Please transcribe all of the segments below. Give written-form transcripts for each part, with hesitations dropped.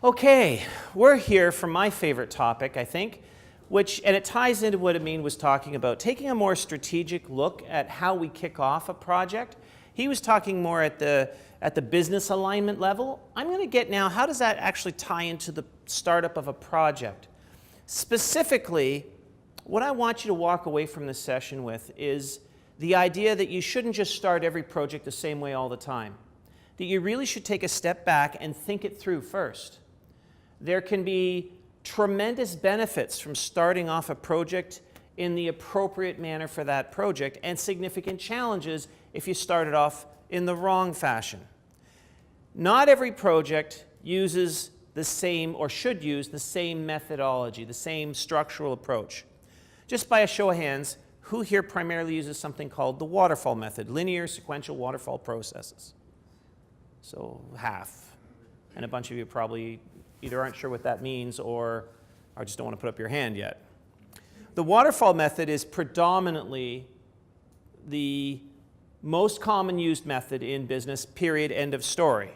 Okay, we're here for my favorite topic, I think, and it ties into what Amin was talking about, taking a more strategic look at how we kick off a project. He was talking more at the business alignment level. I'm going to get now, how does that actually tie into the startup of a project? Specifically, what I want you to walk away from this session with is the idea that you shouldn't just start every project the same way all the time. That you really should take a step back and think it through first. There can be tremendous benefits from starting off a project in the appropriate manner for that project, and significant challenges if you start it off in the wrong fashion. Not every project uses the same, or should use the same methodology, the same structural approach. Just by a show of hands, who here primarily uses something called the Waterfall method, linear sequential waterfall processes? So half. And a bunch of you probably either aren't sure what that means or just don't want to put up your hand yet. The waterfall method is predominantly the most common used method in business, period, end of story.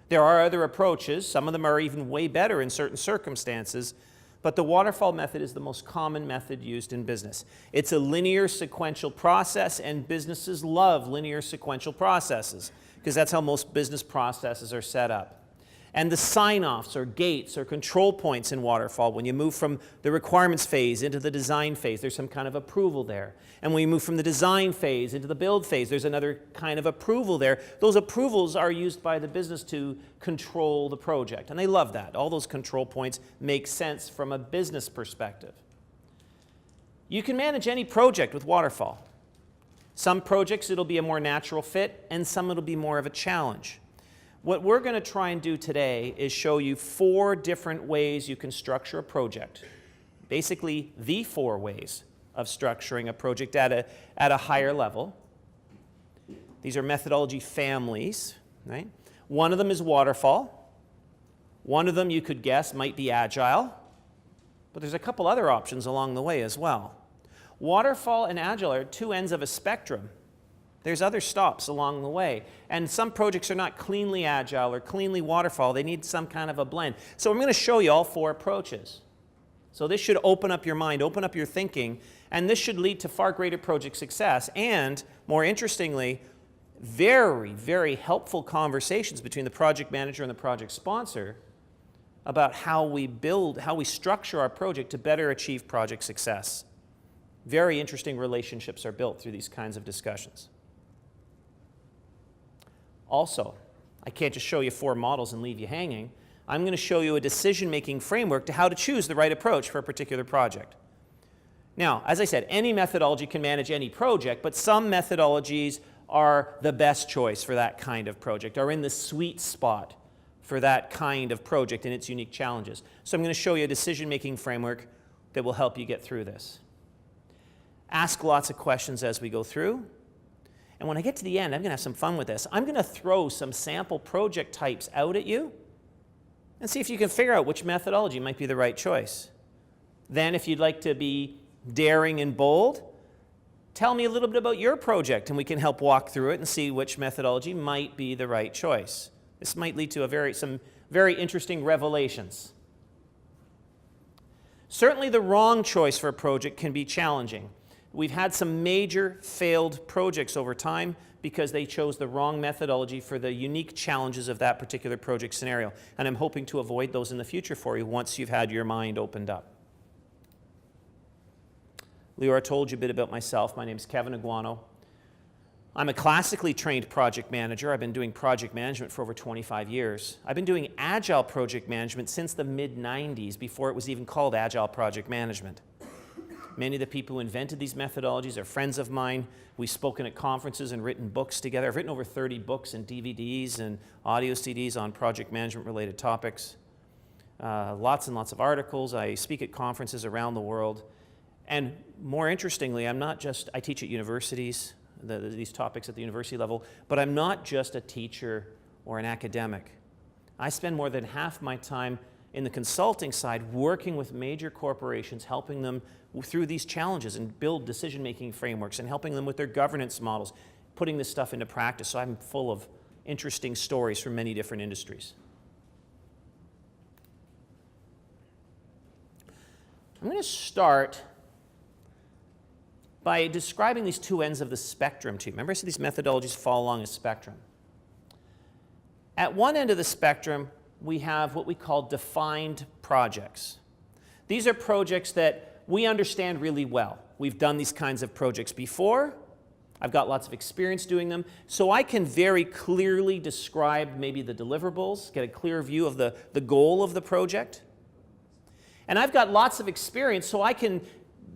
There are other approaches. Some of them are even way better in certain circumstances, but the waterfall method is the most common method used in business. It's a linear sequential process, and businesses love linear sequential processes because that's how most business processes are set up. And the sign-offs or gates or control points in Waterfall, when you move from the requirements phase into the design phase, there's some kind of approval there. And when you move from the design phase into the build phase, there's another kind of approval there. Those approvals are used by the business to control the project, and they love that. All those control points make sense from a business perspective. You can manage any project with Waterfall. Some projects it'll be a more natural fit, and some it'll be more of a challenge. What we're going to try and do today is show you 4 different ways you can structure a project. Basically, the 4 ways of structuring a project at a higher level. These are methodology families, right? One of them is Waterfall. One of them, you could guess, might be Agile. But there's a couple other options along the way as well. Waterfall and Agile are 2 ends of a spectrum. There's other stops along the way. And some projects are not cleanly Agile or cleanly Waterfall. They need some kind of a blend. So I'm going to show you all 4 approaches. So this should open up your mind, open up your thinking, and this should lead to far greater project success. And, more interestingly, very, very helpful conversations between the project manager and the project sponsor about how we structure our project to better achieve project success. Very interesting relationships are built through these kinds of discussions. Also, I can't just show you 4 models and leave you hanging. I'm going to show you a decision-making framework to how to choose the right approach for a particular project. Now, as I said, any methodology can manage any project, but some methodologies are the best choice for that kind of project, are in the sweet spot for that kind of project and its unique challenges. So I'm going to show you a decision-making framework that will help you get through this. Ask lots of questions as we go through. And when I get to the end, I'm going to have some fun with this. I'm going to throw some sample project types out at you and see if you can figure out which methodology might be the right choice. Then, if you'd like to be daring and bold, tell me a little bit about your project, and we can help walk through it and see which methodology might be the right choice. This might lead to some very interesting revelations. Certainly, the wrong choice for a project can be challenging. We've had some major failed projects over time because they chose the wrong methodology for the unique challenges of that particular project scenario. And I'm hoping to avoid those in the future for you once you've had your mind opened up. Leora told you a bit about myself. My name is Kevin Aguanno. I'm a classically trained project manager. I've been doing project management for over 25 years. I've been doing Agile project management since the mid-90s, before it was even called Agile project management. Many of the people who invented these methodologies are friends of mine. We've spoken at conferences and written books together. I've written over 30 books and DVDs and audio CDs on project management-related topics. Lots and lots of articles. I speak at conferences around the world. And more interestingly, I teach at universities, these topics at the university level, but I'm not just a teacher or an academic. I spend more than half my time in the consulting side working with major corporations, helping them through these challenges and build decision-making frameworks and helping them with their governance models, putting this stuff into practice. So I'm full of interesting stories from many different industries. I'm going to start by describing these two ends of the spectrum to you. Remember I said these methodologies fall along a spectrum. At one end of the spectrum, we have what we call defined projects. These are projects that we understand really well. We've done these kinds of projects before. I've got lots of experience doing them, so I can very clearly describe maybe the deliverables, get a clear view of the goal of the project. And I've got lots of experience, so I can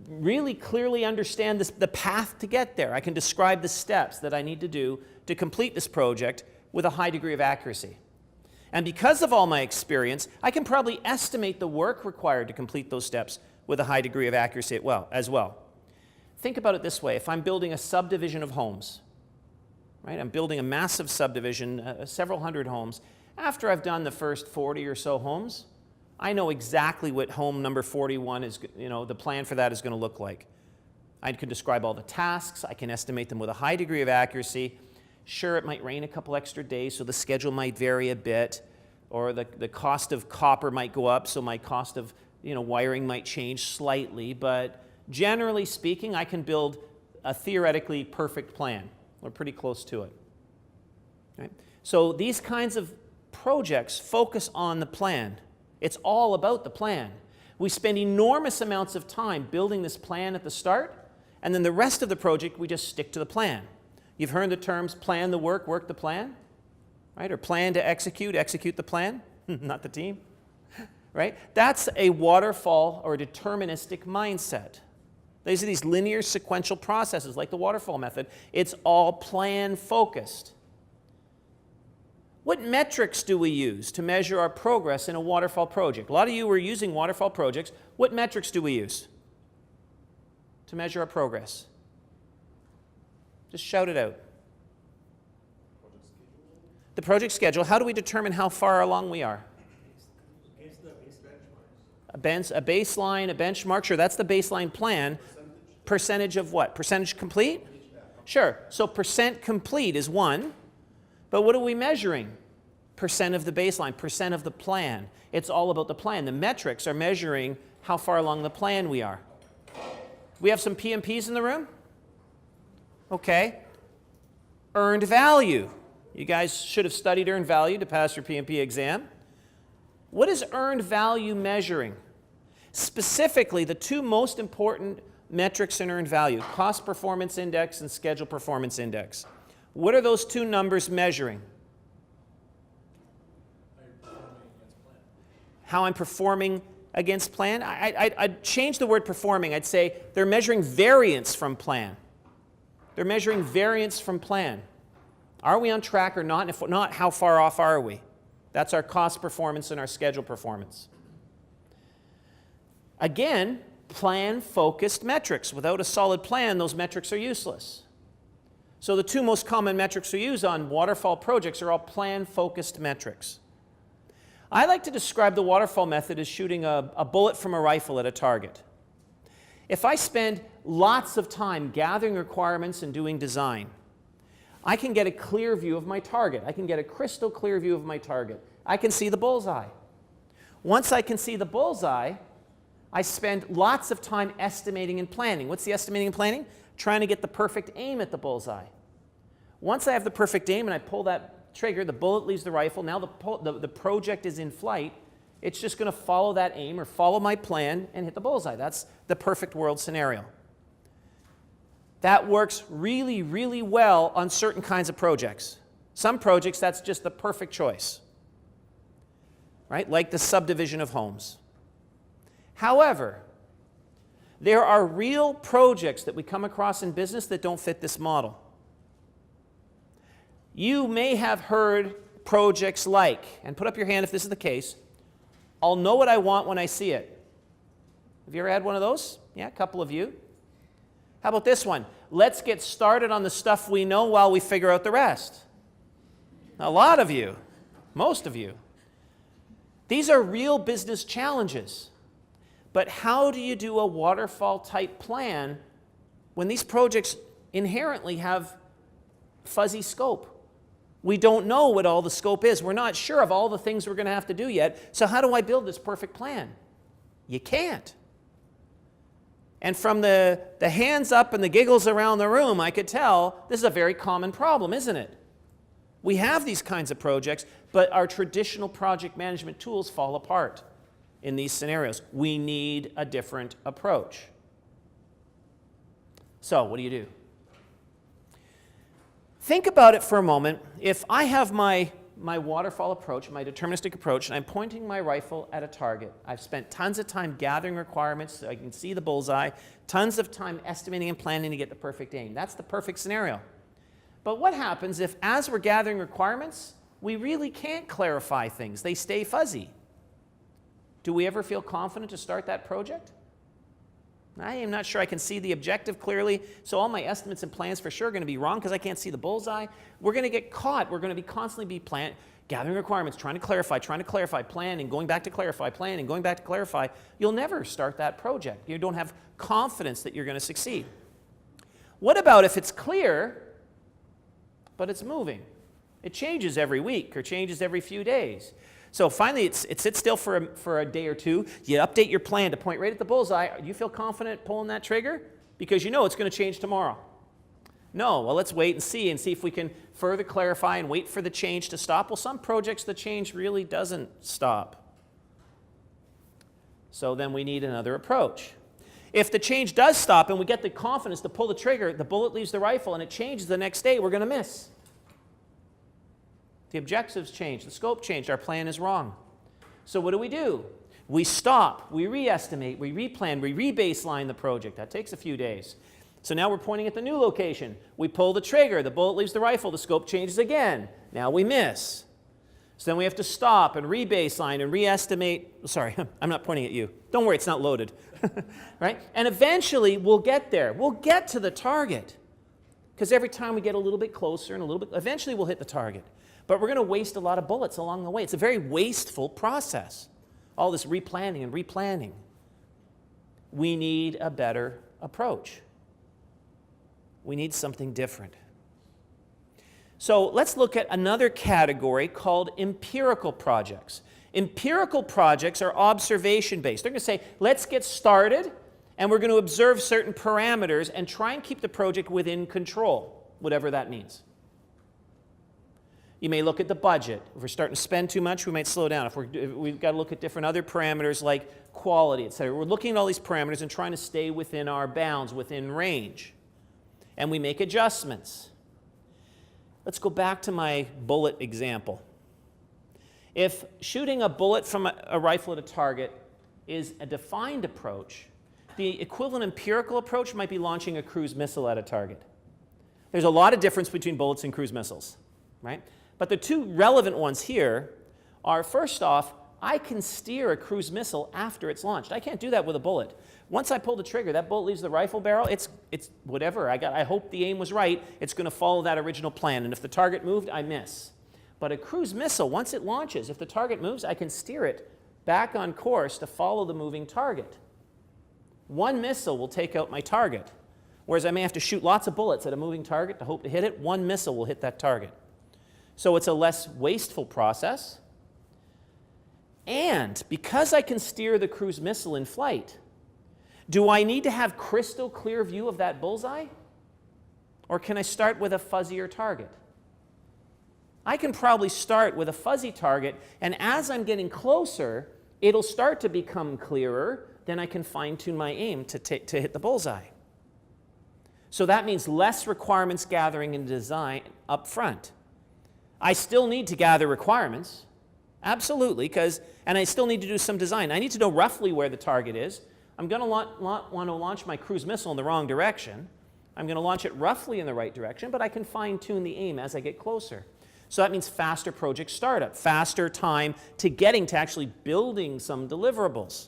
really clearly understand the path to get there. I can describe the steps that I need to do to complete this project with a high degree of accuracy. And because of all my experience, I can probably estimate the work required to complete those steps with a high degree of accuracy as well. Think about it this way. If I'm building a subdivision of homes, right? I'm building a massive subdivision, several hundred homes. After I've done the first 40 or so homes, I know exactly what home number 41 is, the plan for that is going to look like. I can describe all the tasks. I can estimate them with a high degree of accuracy. Sure, it might rain a couple extra days, so the schedule might vary a bit, or the cost of copper might go up, so my cost of wiring might change slightly, but generally speaking, I can build a theoretically perfect plan. We're pretty close to it. Right? So these kinds of projects focus on the plan. It's all about the plan. We spend enormous amounts of time building this plan at the start, and then the rest of the project, we just stick to the plan. You've heard the terms plan the work, work the plan, right? Or plan to execute, execute the plan, not the team, right? That's a waterfall or deterministic mindset. These are these linear sequential processes like the waterfall method. It's all plan focused. What metrics do we use to measure our progress in a waterfall project? A lot of you are using waterfall projects. What metrics do we use to measure our progress? Just shout it out. The project schedule. How do we determine how far along we are? A baseline, a benchmark. Sure, that's the baseline plan. Percentage of what? Percentage complete? Sure. So percent complete is one. But what are we measuring? Percent of the baseline, percent of the plan. It's all about the plan. The metrics are measuring how far along the plan we are. We have some PMPs in the room? Okay. Earned value. You guys should have studied earned value to pass your PMP exam. What is earned value measuring? Specifically, the two most important metrics in earned value, cost performance index and schedule performance index. What are those two numbers measuring? How I'm performing against plan? I'd change the word performing. I'd say they're measuring variance from plan. They're measuring variance from plan. Are we on track or not? And if not, how far off are we? That's our cost performance and our schedule performance. Again, plan-focused metrics. Without a solid plan, those metrics are useless. So the two most common metrics we use on waterfall projects are all plan-focused metrics. I like to describe the waterfall method as shooting a bullet from a rifle at a target. If I spend lots of time gathering requirements and doing design, I can get a clear view of my target. I can get a crystal clear view of my target. I can see the bullseye. Once I can see the bullseye, I spend lots of time estimating and planning. What's the estimating and planning? Trying to get the perfect aim at the bullseye. Once I have the perfect aim and I pull that trigger, the bullet leaves the rifle. Now the project is in flight. It's just going to follow that aim or follow my plan and hit the bullseye. That's the perfect world scenario. That works really, really well on certain kinds of projects. Some projects, that's just the perfect choice, right? Like the subdivision of homes. However, there are real projects that we come across in business that don't fit this model. You may have heard projects like, and put up your hand if this is the case, I'll know what I want when I see it. Have you ever had one of those? Yeah, a couple of you. How about this one? Let's get started on the stuff we know while we figure out the rest. A lot of you, most of you. These are real business challenges. But how do you do a waterfall type plan when these projects inherently have fuzzy scope? We don't know what all the scope is. We're not sure of all the things we're going to have to do yet. So how do I build this perfect plan? You can't. And from the hands up and the giggles around the room, I could tell this is a very common problem, isn't it? We have these kinds of projects, but our traditional project management tools fall apart in these scenarios. We need a different approach. So, what do you do? Think about it for a moment. If I have my waterfall approach, my deterministic approach, and I'm pointing my rifle at a target. I've spent tons of time gathering requirements so I can see the bullseye, tons of time estimating and planning to get the perfect aim. That's the perfect scenario. But what happens if, as we're gathering requirements, we really can't clarify things? They stay fuzzy. Do we ever feel confident to start that project? I am not sure I can see the objective clearly, so all my estimates and plans for sure are going to be wrong because I can't see the bullseye. We're going to get caught. We're going to be constantly gathering requirements, trying to clarify, planning, going back to clarify, planning, going back to clarify. You'll never start that project. You don't have confidence that you're going to succeed. What about if it's clear, but it's moving? It changes every week or changes every few days. So finally, it sits still for a day or two. You update your plan to point right at the bullseye. Do you feel confident pulling that trigger? Because you know it's going to change tomorrow. No, well, let's wait and see if we can further clarify and wait for the change to stop. Well, some projects, the change really doesn't stop. So then we need another approach. If the change does stop and we get the confidence to pull the trigger, the bullet leaves the rifle and it changes the next day, we're going to miss. The objectives changed, the scope changed, our plan is wrong. So what do? We stop, we re-estimate, we replan, we re-baseline the project. That takes a few days. So now we're pointing at the new location. We pull the trigger, the bullet leaves the rifle, the scope changes again. Now we miss. So then we have to stop and re-baseline and re-estimate. Sorry, I'm not pointing at you. Don't worry, it's not loaded. Right? And eventually we'll get there. We'll get to the target. Because every time we get a little bit closer and a little bit, eventually we'll hit the target. But we're going to waste a lot of bullets along the way. It's a very wasteful process. All this replanning and replanning. We need a better approach. We need something different. So let's look at another category called empirical projects. Empirical projects are observation-based. They're going to say, let's get started, and we're going to observe certain parameters and try and keep the project within control, whatever that means. You may look at the budget. If we're starting to spend too much, we might slow down. If we've got to look at different other parameters like quality, etc. We're looking at all these parameters and trying to stay within our bounds, within range. And we make adjustments. Let's go back to my bullet example. If shooting a bullet from a rifle at a target is a defined approach, the equivalent empirical approach might be launching a cruise missile at a target. There's a lot of difference between bullets and cruise missiles, right? But the two relevant ones here are, first off, I can steer a cruise missile after it's launched. I can't do that with a bullet. Once I pull the trigger, that bullet leaves the rifle barrel, it's whatever. I hope the aim was right. It's going to follow that original plan. And if the target moved, I miss. But a cruise missile, once it launches, if the target moves, I can steer it back on course to follow the moving target. One missile will take out my target. Whereas I may have to shoot lots of bullets at a moving target to hope to hit it. One missile will hit that target. So it's a less wasteful process. And because I can steer the cruise missile in flight, do I need to have crystal clear view of that bullseye? Or can I start with a fuzzier target? I can probably start with a fuzzy target, and as I'm getting closer, it'll start to become clearer. Then I can fine-tune my aim to hit the bullseye. So that means less requirements gathering and design up front. I still need to gather requirements, absolutely, and I still need to do some design. I need to know roughly where the target is. I'm going to want to launch my cruise missile in the wrong direction. I'm going to launch it roughly in the right direction, but I can fine-tune the aim as I get closer. So that means faster project startup, faster time to getting to actually building some deliverables.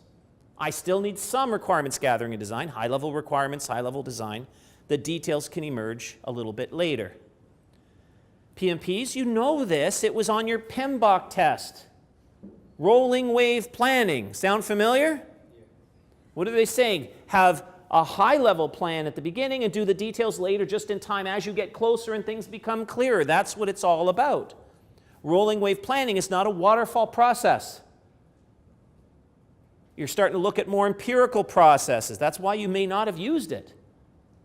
I still need some requirements gathering and design, high-level requirements, high-level design. The details can emerge a little bit later. PMPs, you know this. It was on your PMBOK test. Rolling wave planning. Sound familiar? Yeah. What are they saying? Have a high-level plan at the beginning and do the details later just in time as you get closer and things become clearer. That's what it's all about. Rolling wave planning is not a waterfall process. You're starting to look at more empirical processes. That's why you may not have used it.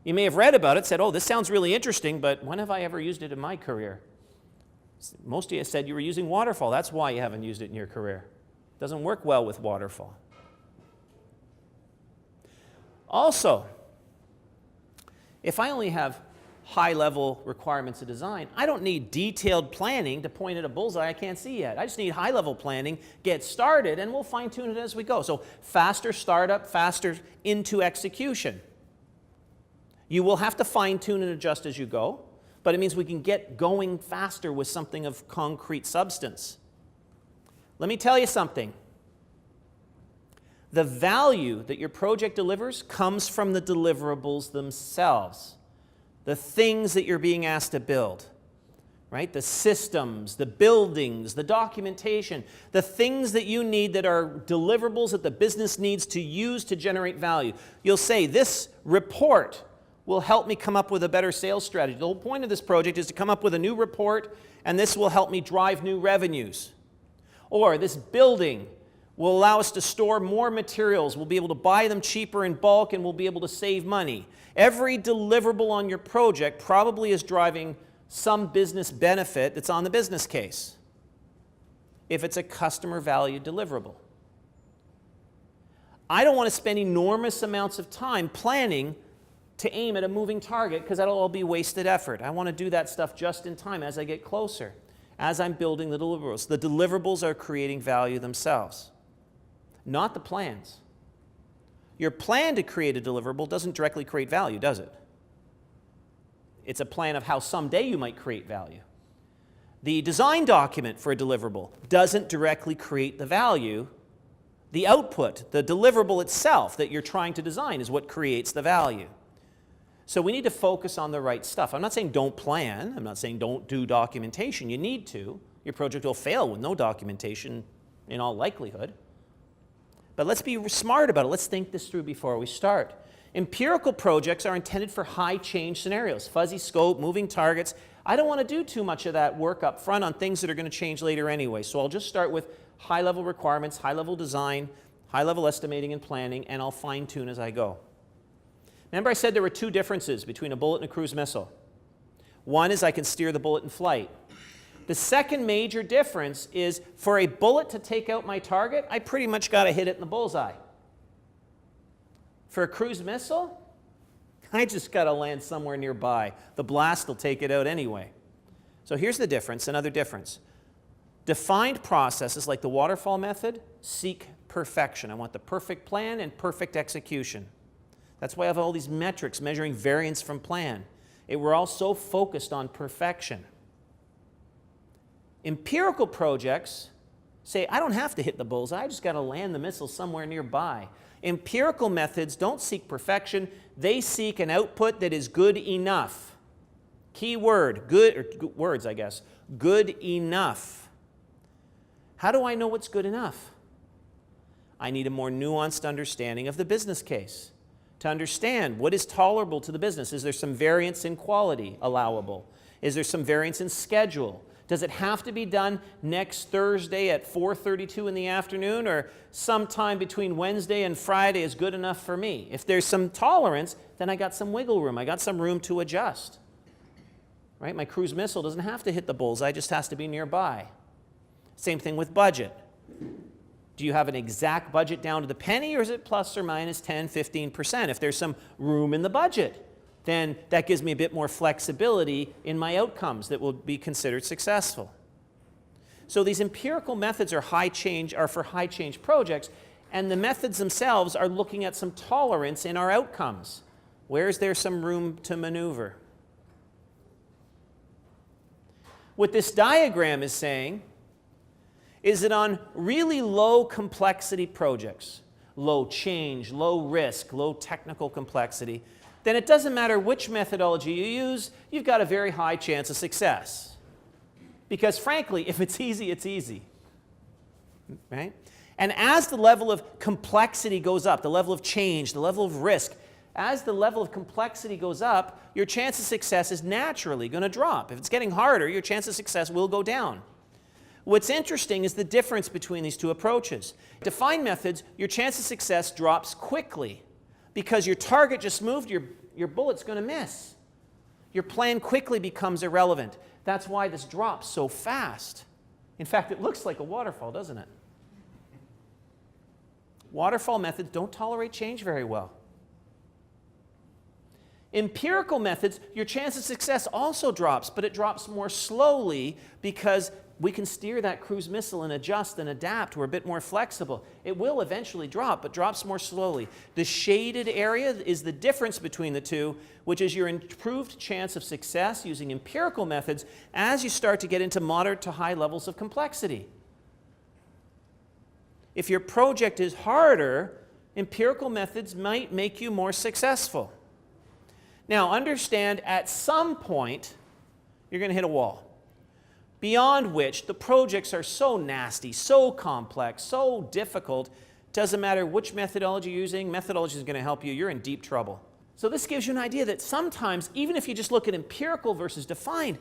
You may have read about it, said, oh, this sounds really interesting, but when have I ever used it in my career? Most of you said you were using Waterfall. That's why you haven't used it in your career. It doesn't work well with Waterfall. Also, if I only have high-level requirements of design, I don't need detailed planning to point at a bullseye I can't see yet. I just need high-level planning, get started, and we'll fine-tune it as we go. So faster startup, faster into execution. You will have to fine-tune and adjust as you go, but it means we can get going faster with something of concrete substance. Let me tell you something. The value that your project delivers comes from the deliverables themselves. The things that you're being asked to build, right? The systems, the buildings, the documentation, the things that you need that are deliverables that the business needs to use to generate value. You'll say, this report will help me come up with a better sales strategy. The whole point of this project is to come up with a new report, and this will help me drive new revenues. Or this building will allow us to store more materials. We'll be able to buy them cheaper in bulk, and we'll be able to save money. Every deliverable on your project probably is driving some business benefit that's on the business case, if it's a customer value deliverable. I don't want to spend enormous amounts of time planning to aim at a moving target, because that'll all be wasted effort. I want to do that stuff just in time as I get closer, as I'm building the deliverables. The deliverables are creating value themselves, not the plans. Your plan to create a deliverable doesn't directly create value, does it? It's a plan of how someday you might create value. The design document for a deliverable doesn't directly create the value. The output, the deliverable itself that you're trying to design, is what creates the value. So we need to focus on the right stuff. I'm not saying don't plan. I'm not saying don't do documentation. You need to. Your project will fail with no documentation in all likelihood. But let's be smart about it. Let's think this through before we start. Empirical projects are intended for high change scenarios, fuzzy scope, moving targets. I don't want to do too much of that work up front on things that are going to change later anyway. So I'll just start with high-level requirements, high-level design, high-level estimating and planning, and I'll fine-tune as I go. Remember I said there were two differences between a bullet and a cruise missile. One is I can steer the bullet in flight. The second major difference is for a bullet to take out my target, I pretty much got to hit it in the bullseye. For a cruise missile, I just got to land somewhere nearby. The blast will take it out anyway. So here's the difference, another difference. Defined processes like the waterfall method seek perfection. I want the perfect plan and perfect execution. That's why I have all these metrics measuring variance from plan. We're all so focused on perfection. Empirical projects say, I don't have to hit the bullseye, I just got to land the missile somewhere nearby. Empirical methods don't seek perfection, they seek an output that is good enough. Key word, good, or words I guess, good enough. How do I know what's good enough? I need a more nuanced understanding of the business case. To understand what is tolerable to the business. Is there some variance in quality allowable? Is there some variance in schedule? Does it have to be done next Thursday at 4:32 in the afternoon, or sometime between Wednesday and Friday is good enough for me? If there's some tolerance, then I got some wiggle room. I got some room to adjust. Right? My cruise missile doesn't have to hit the bullseye, it just has to be nearby. Same thing with budget. Do you have an exact budget down to the penny, or is it plus or minus 10, 15%? If there's some room in the budget, then that gives me a bit more flexibility in my outcomes that will be considered successful. So these empirical methods are for high change projects, and the methods themselves are looking at some tolerance in our outcomes. Where is there some room to maneuver? What this diagram is saying is that on really low complexity projects, low change, low risk, low technical complexity, then it doesn't matter which methodology you use, you've got a very high chance of success. Because frankly, if it's easy, it's easy. Right? And as the level of complexity goes up, the level of change, the level of risk, as the level of complexity goes up, your chance of success is naturally going to drop. If it's getting harder, your chance of success will go down. what's interesting is the difference between these two approaches. Defined methods, your chance of success drops quickly because your target just moved, your bullet's going to miss. Your plan quickly becomes irrelevant. That's why this drops so fast. In fact, it looks like a waterfall, doesn't it? Waterfall methods don't tolerate change very well. Empirical methods, your chance of success also drops, but it drops more slowly because we can steer that cruise missile and adjust and adapt. We're a bit more flexible. It will eventually drop, but drops more slowly. The shaded area is the difference between the two, which is your improved chance of success using empirical methods as you start to get into moderate to high levels of complexity. If your project is harder, empirical methods might make you more successful. Now, understand at some point, you're going to hit a wall, beyond which the projects are so nasty, so complex, so difficult, doesn't matter which methodology you're using, methodology is going to help you, you're in deep trouble. So this gives you an idea that sometimes, even if you just look at empirical versus defined,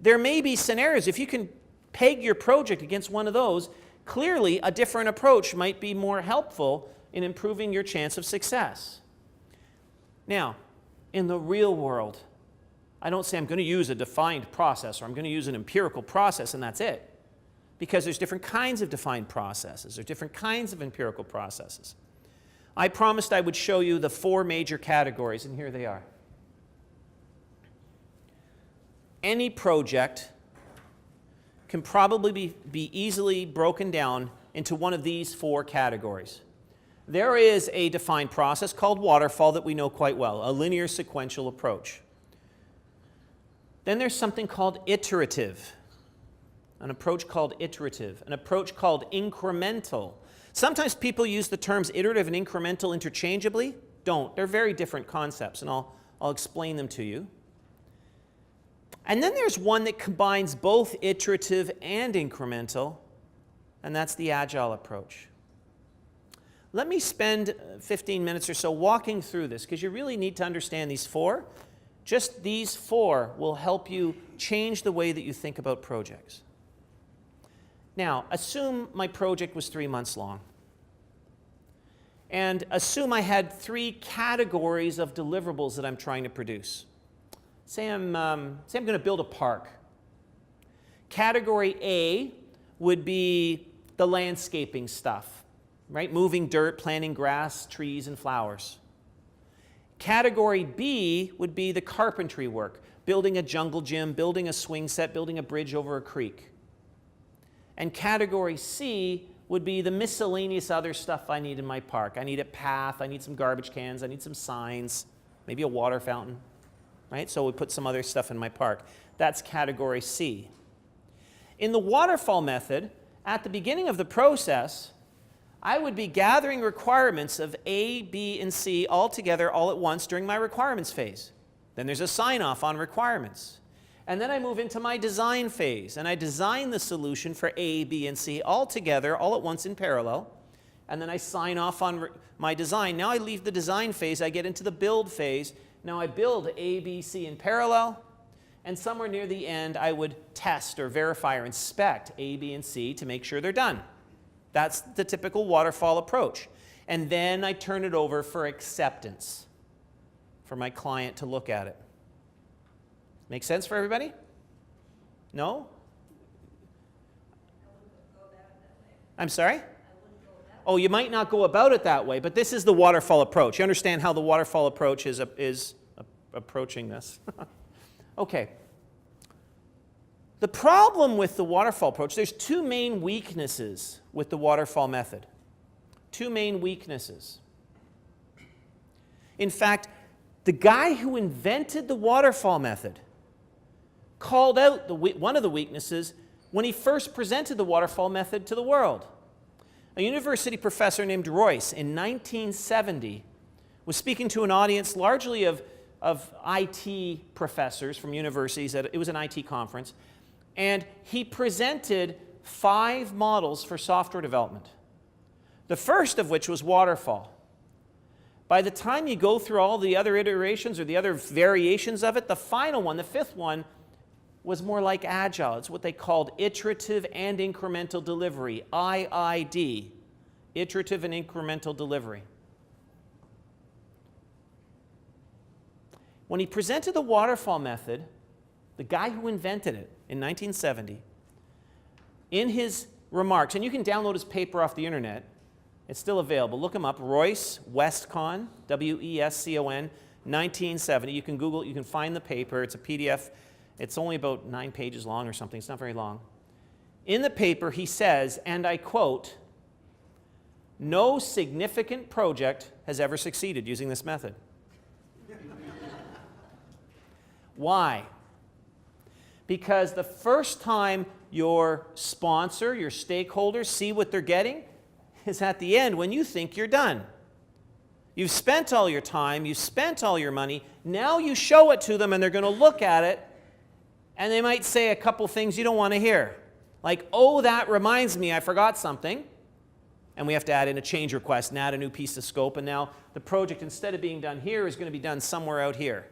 there may be scenarios, if you can peg your project against one of those, clearly a different approach might be more helpful in improving your chance of success. Now, in the real world, I don't say I'm going to use a defined process or I'm going to use an empirical process and that's it. Because there's different kinds of defined processes. There's different kinds of empirical processes. I promised I would show you the 4 major categories, and here they are. Any project can probably be easily broken down into one of these 4 categories. There is a defined process called Waterfall that we know quite well, a linear sequential approach. Then there's something called Iterative, an approach called Iterative, an approach called Incremental. Sometimes people use the terms iterative and incremental interchangeably. Don't. They're very different concepts, and I'll explain them to you. And then there's one that combines both iterative and incremental, and that's the Agile approach. Let me spend 15 minutes or so walking through this, because you really need to understand these 4. Just these 4 will help you change the way that you think about projects. Now, assume my project was 3 months long. And assume I had 3 categories of deliverables that I'm trying to produce. Say I'm going to build a park. Category A would be the landscaping stuff, right? Moving dirt, planting grass, trees, and flowers. Category B would be the carpentry work, building a jungle gym, building a swing set, building a bridge over a creek. And category C would be the miscellaneous other stuff I need in my park. I need a path, I need some garbage cans, I need some signs, maybe a water fountain, right? So we put some other stuff in my park. That's category C. In the waterfall method, at the beginning of the process, I would be gathering requirements of A, B, and C all together all at once during my requirements phase. Then there's a sign-off on requirements. And then I move into my design phase, and I design the solution for A, B, and C all together, all at once in parallel. And then I sign off on my design. Now I leave the design phase, I get into the build phase. Now I build A, B, C in parallel, and somewhere near the end I would test or verify or inspect A, B, and C to make sure they're done. That's the typical waterfall approach. And then I turn it over for acceptance for my client to look at it. Make sense for everybody? No? I'm sorry? Oh, you might not go about it that way, but this is the waterfall approach. You understand how the waterfall approach is approaching this? Okay. The problem with the waterfall approach, there's 2 main weaknesses with the waterfall method. 2 main weaknesses. In fact, the guy who invented the waterfall method called out one of the weaknesses when he first presented the waterfall method to the world. A university professor named Royce in 1970 was speaking to an audience largely of IT professors from universities. It was an IT conference. And he presented 5 models for software development. The first of which was waterfall. By the time you go through all the other iterations or the other variations of it, the final one, the 5th one, was more like Agile. It's what they called Iterative and Incremental Delivery, IID, Iterative and Incremental Delivery. When he presented the Waterfall method, the guy who invented it in 1970, in his remarks, and you can download his paper off the internet, it's still available. Look him up, Royce Westcon, W-E-S-C-O-N, 1970. You can Google it, you can find the paper. It's a PDF. It's only about 9 pages long or something. It's not very long. In the paper, he says, and I quote, "No significant project has ever succeeded using this method." Why? Because the first time your sponsor, your stakeholders see what they're getting is at the end when you think you're done. You've spent all your time, you've spent all your money, now you show it to them and they're going to look at it and they might say a couple things you don't want to hear. Like, oh, that reminds me, I forgot something. And we have to add in a change request and add a new piece of scope, and now the project, instead of being done here, is going to be done somewhere out here.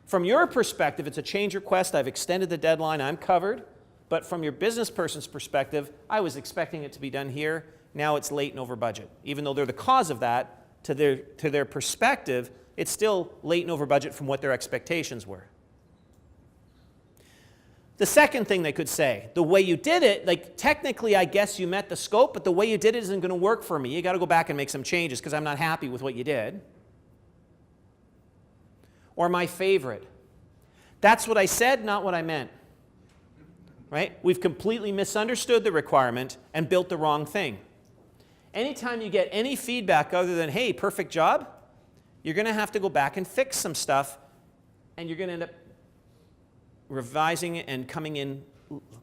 From your perspective, it's a change request, I've extended the deadline, I'm covered. But from your business person's perspective, I was expecting it to be done here, now it's late and over budget. Even though they're the cause of that, to their perspective, it's still late and over budget from what their expectations were. The second thing they could say, the way you did it, like technically I guess you met the scope, but the way you did it isn't going to work for me. You got to go back and make some changes because I'm not happy with what you did. Or my favorite, that's what I said, not what I meant. Right? We've completely misunderstood the requirement and built the wrong thing. Anytime you get any feedback other than, hey, perfect job, you're going to have to go back and fix some stuff, and you're going to end up revising and coming in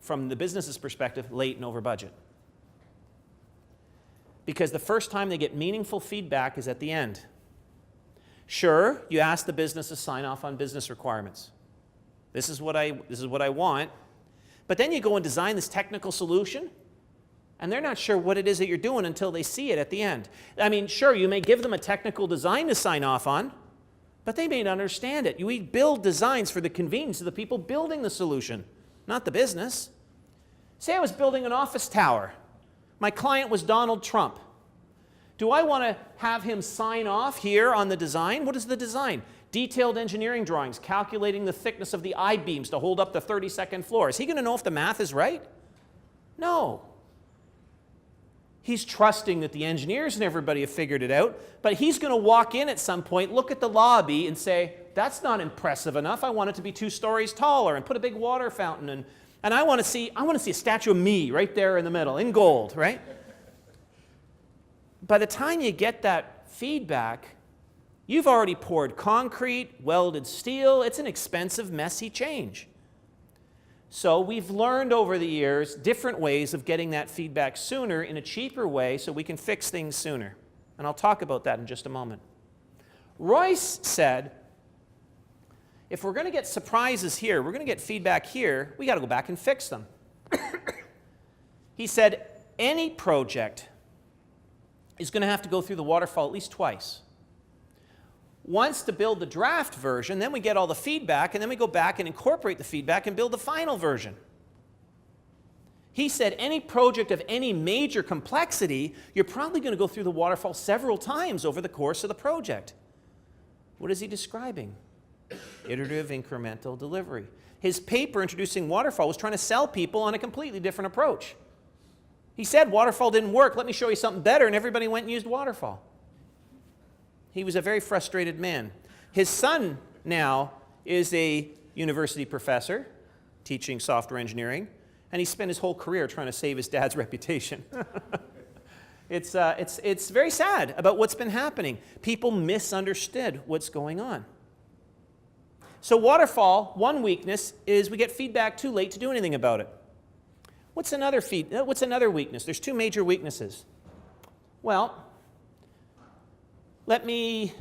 from the business's perspective late and over budget. Because the first time they get meaningful feedback is at the end. Sure, you ask the business to sign off on business requirements. This is what I want. But then you go and design this technical solution, and they're not sure what it is that you're doing until they see it at the end. I mean, sure, you may give them a technical design to sign off on, but they may not understand it. We build designs for the convenience of the people building the solution, not the business. Say I was building an office tower. My client was Donald Trump. Do I want to have him sign off here on the design? What is the design? Detailed engineering drawings, calculating the thickness of the I-beams to hold up the 32nd floor. Is he going to know if the math is right? No. He's trusting that the engineers and everybody have figured it out, but he's going to walk in at some point, look at the lobby, and say, that's not impressive enough. I want it to be 2 stories taller and put a big water fountain, and I want to see a statue of me right there in the middle in gold, right? By the time you get that feedback, you've already poured concrete, welded steel. It's an expensive, messy change. So we've learned over the years different ways of getting that feedback sooner in a cheaper way so we can fix things sooner. And I'll talk about that in just a moment. Royce said, if we're going to get surprises here, we're going to get feedback here, we got to go back and fix them. He said, any project is going to have to go through the waterfall at least twice. Once to build the draft version, then we get all the feedback, and then we go back and incorporate the feedback and build the final version. He said any project of any major complexity, you're probably going to go through the waterfall several times over the course of the project. What is he describing? Iterative incremental delivery. His paper introducing waterfall was trying to sell people on a completely different approach. He said waterfall didn't work, let me show you something better, and everybody went and used waterfall. He was a very frustrated man. His son now is a university professor teaching software engineering, and he spent his whole career trying to save his dad's reputation. It's very sad about what's been happening. People misunderstood what's going on. So waterfall, one weakness is we get feedback too late to do anything about it. What's another weakness? There's 2 major weaknesses. Well, let me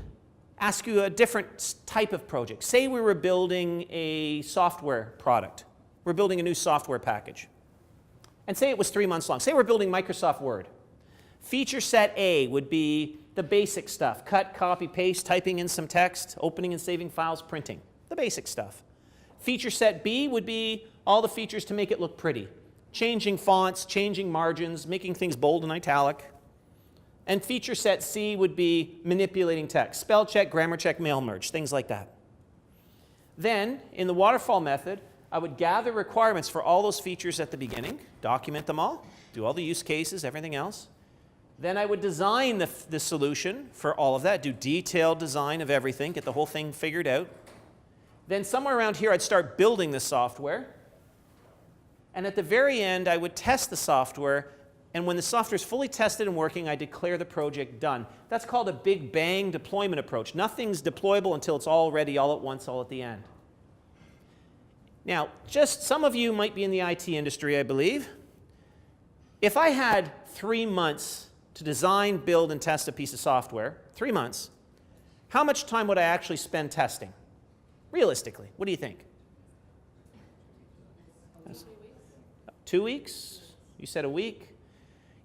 ask you a different type of project. Say we were building a software product. We're building a new software package. And say it was 3 months long. Say we're building Microsoft Word. Feature set A would be the basic stuff. Cut, copy, paste, typing in some text, opening and saving files, printing. The basic stuff. Feature set B would be all the features to make it look pretty. Changing fonts, changing margins, making things bold and italic. And feature set C would be manipulating text. Spell check, grammar check, mail merge, things like that. Then, in the waterfall method, I would gather requirements for all those features at the beginning, document them all, do all the use cases, everything else. Then I would design the solution for all of that, do detailed design of everything, get the whole thing figured out. Then somewhere around here, I'd start building the software. And at the very end, I would test the software. And when the software is fully tested and working, I declare the project done. That's called a big bang deployment approach. Nothing's deployable until it's all ready, all at once, all at the end. Now, just some of you might be in the IT industry, I believe. If I had 3 months to design, build, and test a piece of software, 3 months, how much time would I actually spend testing? Realistically, what do you think? 2 weeks? You said a week?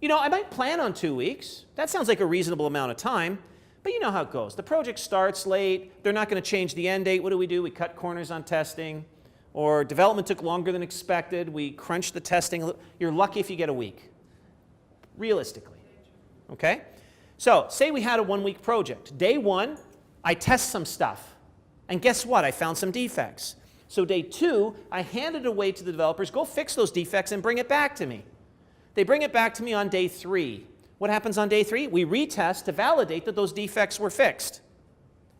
You know, I might plan on 2 weeks. That sounds like a reasonable amount of time, but you know how it goes. The project starts late, they're not going to change the end date. What do? We cut corners on testing, or development took longer than expected, we crunched the testing. You're lucky if you get a week, realistically, okay? So, say we had a 1 week project. Day 1, I test some stuff. And guess what? I found some defects. So day 2, I hand it away to the developers, go fix those defects and bring it back to me. They bring it back to me on day 3. What happens on day 3? We retest to validate that those defects were fixed.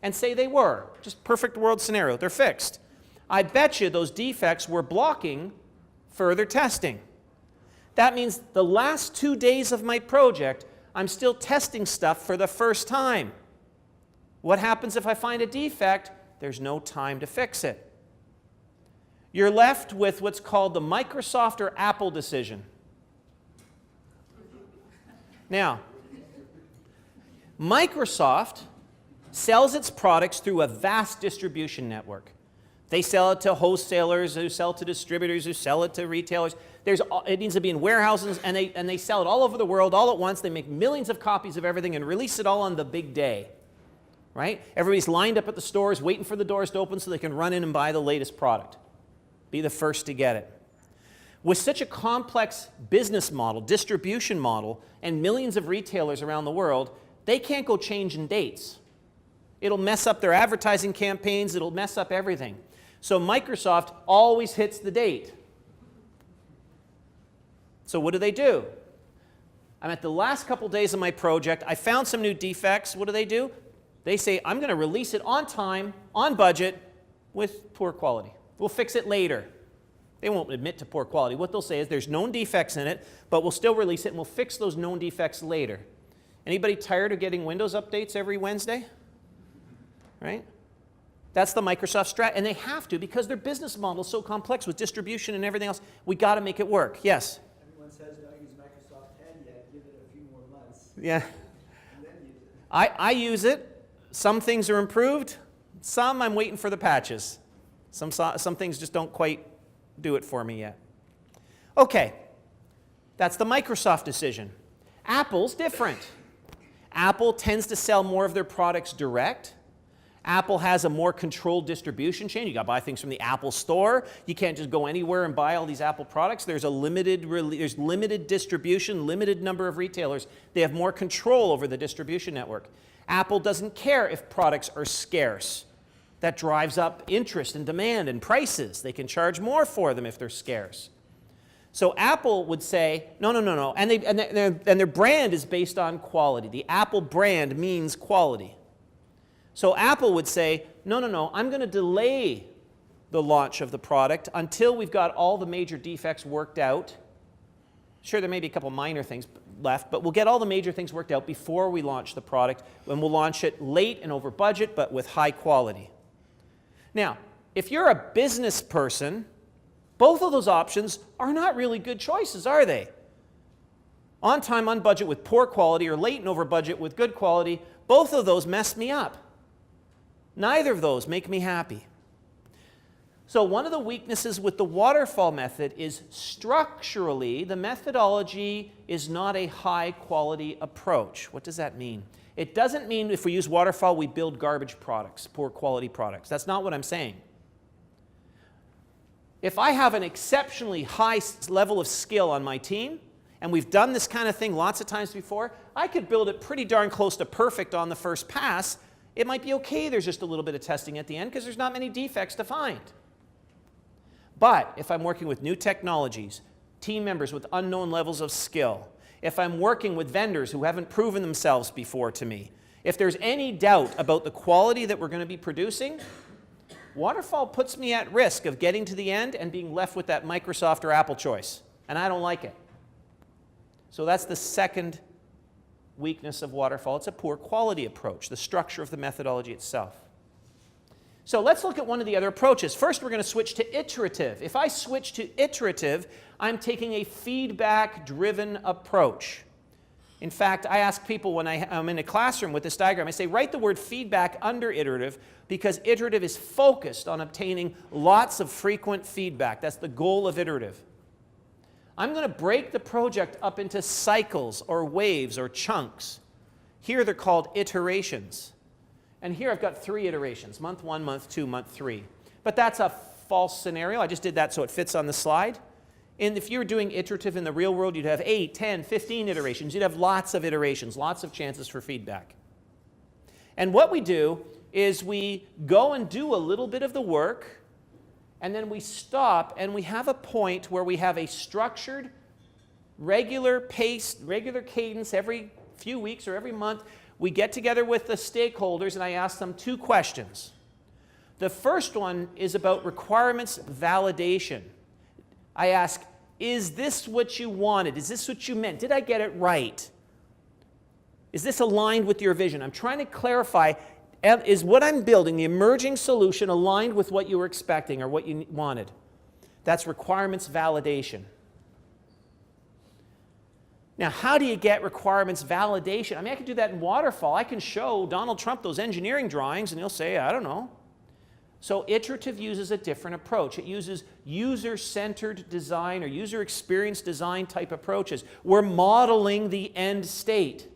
And say they were. Just perfect world scenario. They're fixed. I bet you those defects were blocking further testing. That means the last 2 days of my project, I'm still testing stuff for the first time. What happens if I find a defect? There's no time to fix it. You're left with what's called the Microsoft or Apple decision. Now, Microsoft sells its products through a vast distribution network. They sell it to wholesalers, who sell to distributors, who sell it to retailers. It needs to be in warehouses, and they sell it all over the world all at once. They make millions of copies of everything and release it all on the big day. Right? Everybody's lined up at the stores waiting for the doors to open so they can run in and buy the latest product. Be the first to get it. With such a complex business model, distribution model, and millions of retailers around the world, they can't go changing dates. It'll mess up their advertising campaigns, it'll mess up everything. So Microsoft always hits the date. So what do? I'm at the last couple days of my project, I found some new defects. What do? They say, I'm going to release it on time, on budget, with poor quality. We'll fix it later. They won't admit to poor quality. What they'll say is there's known defects in it, but we'll still release it and we'll fix those known defects later. Anybody tired of getting Windows updates every Wednesday? Right? That's the Microsoft strat, and they have to because their business model is so complex with distribution and everything else. We got to make it work. Yes? Everyone says don't use Microsoft 10 yet. Give it a few more months. Yeah. And then use it. I use it. Some things are improved. Some I'm waiting for the patches. Some things just don't quite do it for me yet. Okay. That's the Microsoft decision. Apple's different. Apple tends to sell more of their products direct. Apple has a more controlled distribution chain. You got to buy things from the Apple Store. You can't just go anywhere and buy all these Apple products. There's limited distribution, limited number of retailers. They have more control over the distribution network. Apple doesn't care if products are scarce. That drives up interest and demand and prices. They can charge more for them if they're scarce. So Apple would say, no. And their brand is based on quality. The Apple brand means quality. So Apple would say, no, I'm going to delay the launch of the product until we've got all the major defects worked out. Sure, there may be a couple minor things left, but we'll get all the major things worked out before we launch the product, and we'll launch it late and over budget, but with high quality. Now, if you're a business person, both of those options are not really good choices, are they? On time, on budget with poor quality, or late and over budget with good quality, both of those mess me up. Neither of those make me happy. So one of the weaknesses with the waterfall method is structurally, the methodology is not a high-quality approach. What does that mean? It doesn't mean if we use waterfall, we build garbage products, poor quality products. That's not what I'm saying. If I have an exceptionally high level of skill on my team, and we've done this kind of thing lots of times before, I could build it pretty darn close to perfect on the first pass. It might be okay there's just a little bit of testing at the end because there's not many defects to find. But if I'm working with new technologies, team members with unknown levels of skill, if I'm working with vendors who haven't proven themselves before to me, if there's any doubt about the quality that we're going to be producing, Waterfall puts me at risk of getting to the end and being left with that Microsoft or Apple choice, and I don't like it. So that's the second weakness of Waterfall. It's a poor quality approach, the structure of the methodology itself. So let's look at one of the other approaches. First, we're going to switch to iterative. If I switch to iterative, I'm taking a feedback-driven approach. In fact, I ask people when I'm in a classroom with this diagram, I say, write the word feedback under iterative because iterative is focused on obtaining lots of frequent feedback. That's the goal of iterative. I'm going to break the project up into cycles or waves or chunks. Here they're called iterations. And here I've got 3 iterations, month 1, month 2, month 3. But that's a false scenario. I just did that so it fits on the slide. And if you were doing iterative in the real world, you'd have 8, 10, 15 iterations. You'd have lots of iterations, lots of chances for feedback. And what we do is we go and do a little bit of the work, and then we stop, and we have a point where we have a structured, regular pace, regular cadence every few weeks or every month. We get together with the stakeholders, and I ask them 2 questions. The first one is about requirements validation. I ask, is this what you wanted? Is this what you meant? Did I get it right? Is this aligned with your vision? I'm trying to clarify, is what I'm building, the emerging solution, aligned with what you were expecting or what you wanted? That's requirements validation. Now, how do you get requirements validation? I mean, I can do that in Waterfall. I can show Donald Trump those engineering drawings, and he'll say, I don't know. So iterative uses a different approach. It uses user-centered design or user experience design type approaches. We're modeling the end state.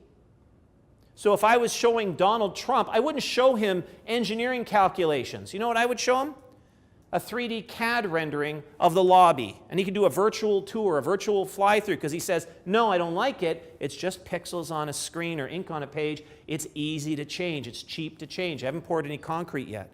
So if I was showing Donald Trump, I wouldn't show him engineering calculations. You know what I would show him? A 3D CAD rendering of the lobby. And he can do a virtual tour, a virtual fly-through, because he says, no, I don't like it. It's just pixels on a screen or ink on a page. It's easy to change. It's cheap to change. I haven't poured any concrete yet.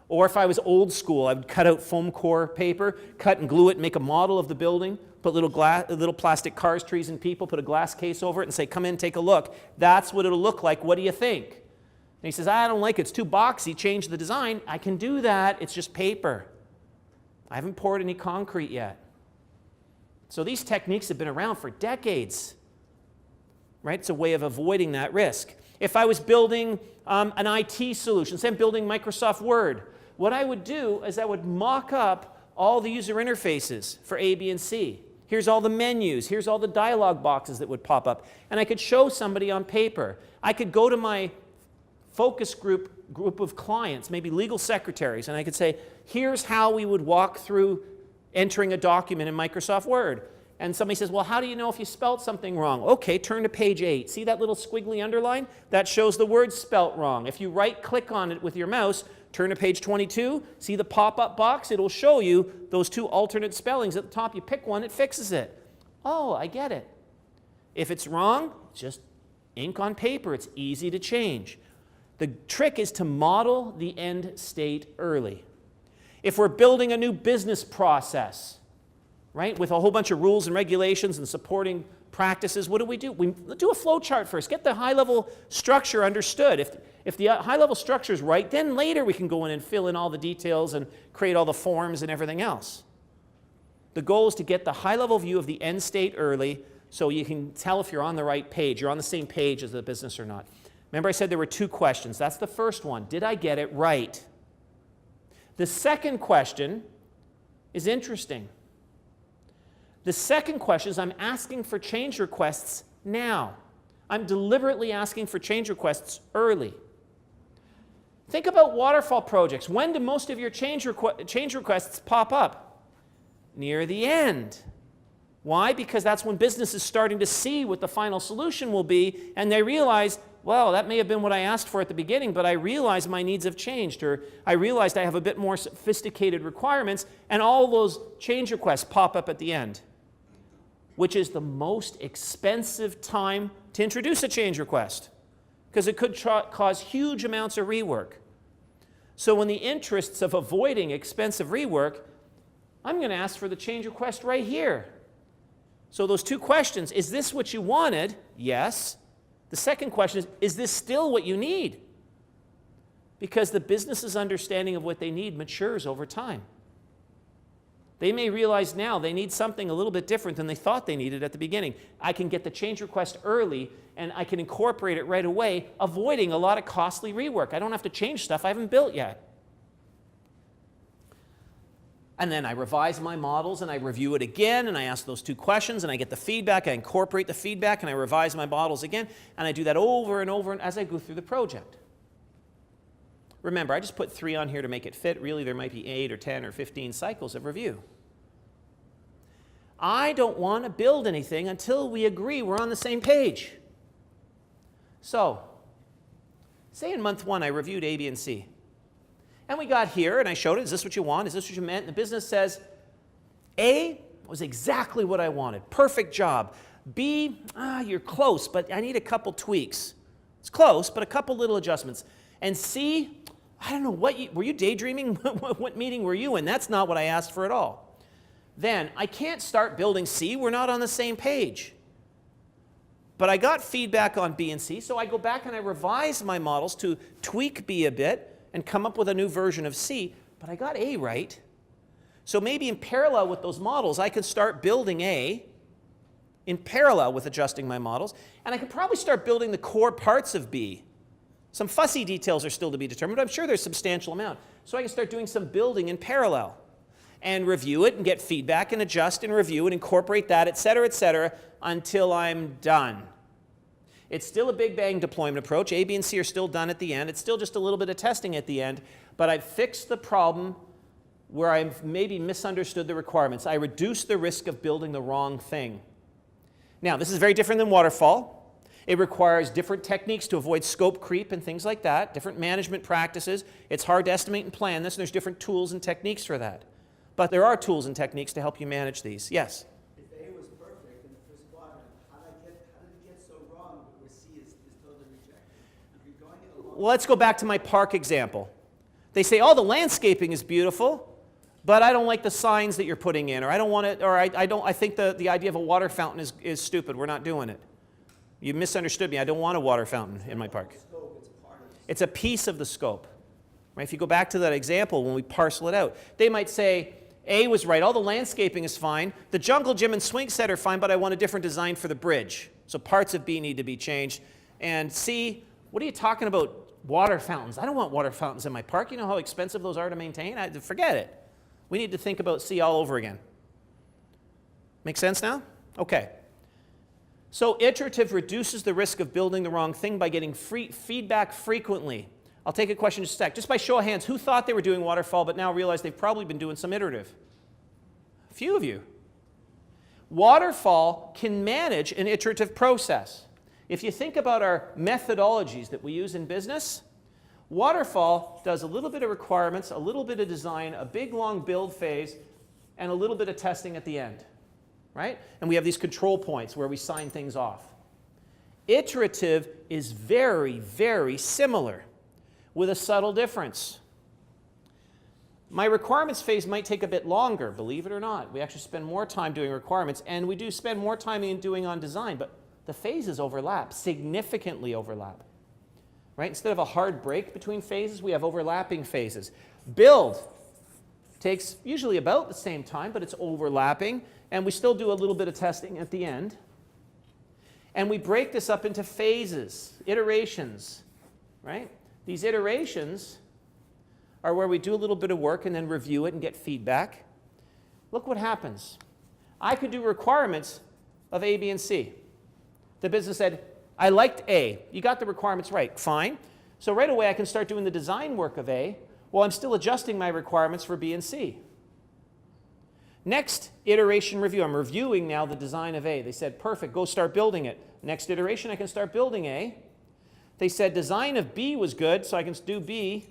Or if I was old school, I would cut out foam core paper, cut and glue it, make a model of the building, put little plastic cars, trees, and people, put a glass case over it and say, come in, take a look. That's what it'll look like. What do you think? And he says, I don't like it. It's too boxy. Change the design. I can do that. It's just paper. I haven't poured any concrete yet. So these techniques have been around for decades. Right? It's a way of avoiding that risk. If I was building an IT solution, say I'm building Microsoft Word, what I would do is I would mock up all the user interfaces for A, B, and C. Here's all the menus. Here's all the dialog boxes that would pop up. And I could show somebody on paper. I could go to my focus group of clients, maybe legal secretaries, and I could say, here's how we would walk through entering a document in Microsoft Word. And somebody says, well, how do you know if you spelled something wrong? Okay, turn to page 8. See that little squiggly underline? That shows the word spelt wrong. If you right-click on it with your mouse, turn to page 22, see the pop-up box? It'll show you those 2 alternate spellings at the top. You pick one, it fixes it. Oh, I get it. If it's wrong, just ink on paper. It's easy to change. The trick is to model the end state early. If we're building a new business process, right, with a whole bunch of rules and regulations and supporting practices, what do? We do a flow chart first. Get the high-level structure understood. If the high-level structure is right, then later we can go in and fill in all the details and create all the forms and everything else. The goal is to get the high-level view of the end state early so you can tell if you're on the right page, you're on the same page as the business or not. Remember I said there were 2 questions. That's the first one. Did I get it right? The second question is interesting. The second question is I'm asking for change requests now. I'm deliberately asking for change requests early. Think about waterfall projects. When do most of your change requests pop up? Near the end. Why? Because that's when business is starting to see what the final solution will be, and they realize, well, that may have been what I asked for at the beginning, but I realize my needs have changed, or I realized I have a bit more sophisticated requirements, and all those change requests pop up at the end, which is the most expensive time to introduce a change request, because it could cause huge amounts of rework. So in the interests of avoiding expensive rework, I'm going to ask for the change request right here. So those two questions, is this what you wanted? Yes. The second question is this still what you need? Because the business's understanding of what they need matures over time. They may realize now they need something a little bit different than they thought they needed at the beginning. I can get the change request early, and I can incorporate it right away, avoiding a lot of costly rework. I don't have to change stuff I haven't built yet. And then I revise my models, and I review it again, and I ask those two questions, and I get the feedback, I incorporate the feedback, and I revise my models again, and I do that over and over as I go through the project. Remember, I just put 3 on here to make it fit. Really, there might be 8 or 10 or 15 cycles of review. I don't want to build anything until we agree we're on the same page. So, say in month 1 I reviewed A, B, and C. And we got here, and I showed it. Is this what you want? Is this what you meant? And the business says, A was exactly what I wanted. Perfect job. B, you're close, but I need a couple tweaks. It's close, but a couple little adjustments. And C, I don't know, were you daydreaming? What meeting were you in? That's not what I asked for at all. Then, I can't start building C. We're not on the same page. But I got feedback on B and C, so I go back and I revise my models to tweak B a bit and come up with a new version of C, but I got A right. So maybe in parallel with those models, I could start building A in parallel with adjusting my models, and I could probably start building the core parts of B. Some fussy details are still to be determined, but I'm sure there's a substantial amount. So I can start doing some building in parallel and review it and get feedback and adjust and review and incorporate that, et cetera, until I'm done. It's still a big bang deployment approach. A, B, and C are still done at the end. It's still just a little bit of testing at the end, but I've fixed the problem where I've maybe misunderstood the requirements. I reduced the risk of building the wrong thing. Now, this is very different than Waterfall. It requires different techniques to avoid scope creep and things like that, different management practices. It's hard to estimate and plan this, and there's different tools and techniques for that. But there are tools and techniques to help you manage these. Yes? If A was perfect in the first quadrant, how did it get so wrong where C is totally rejected? If you're going along. Well, let's go back to my park example. They say, oh, the landscaping is beautiful, but I don't like the signs that you're putting in, or I don't want it, or I think the idea of a water fountain is stupid. We're not doing it. You misunderstood me. I don't want a water fountain in my park. It's a piece of the scope. Right? If you go back to that example, when we parcel it out, they might say, A was right, all the landscaping is fine, the jungle gym and swing set are fine, but I want a different design for the bridge. So parts of B need to be changed. And C, what are you talking about? Water fountains. I don't want water fountains in my park. You know how expensive those are to maintain? Forget it. We need to think about C all over again. Make sense now? Okay. So iterative reduces the risk of building the wrong thing by getting feedback frequently. I'll take a question in just a sec. Just by show of hands, who thought they were doing Waterfall but now realize they've probably been doing some iterative? A few of you. Waterfall can manage an iterative process. If you think about our methodologies that we use in business, Waterfall does a little bit of requirements, a little bit of design, a big long build phase, and a little bit of testing at the end, right? And we have these control points where we sign things off. Iterative is very, very similar, with a subtle difference. My requirements phase might take a bit longer, believe it or not. We actually spend more time doing requirements, and we do spend more time in doing on design, but the phases overlap, significantly overlap. Right? Instead of a hard break between phases, we have overlapping phases. Build takes usually about the same time, but it's overlapping, and we still do a little bit of testing at the end. And we break this up into phases, iterations, right? These iterations are where we do a little bit of work and then review it and get feedback. Look what happens. I could do requirements of A, B, and C. The business said, I liked A. You got the requirements right. Fine. So right away I can start doing the design work of A while I'm still adjusting my requirements for B and C. Next iteration review, I'm reviewing now the design of A. They said, perfect, go start building it. Next iteration, I can start building A. They said design of B was good, so I can do B,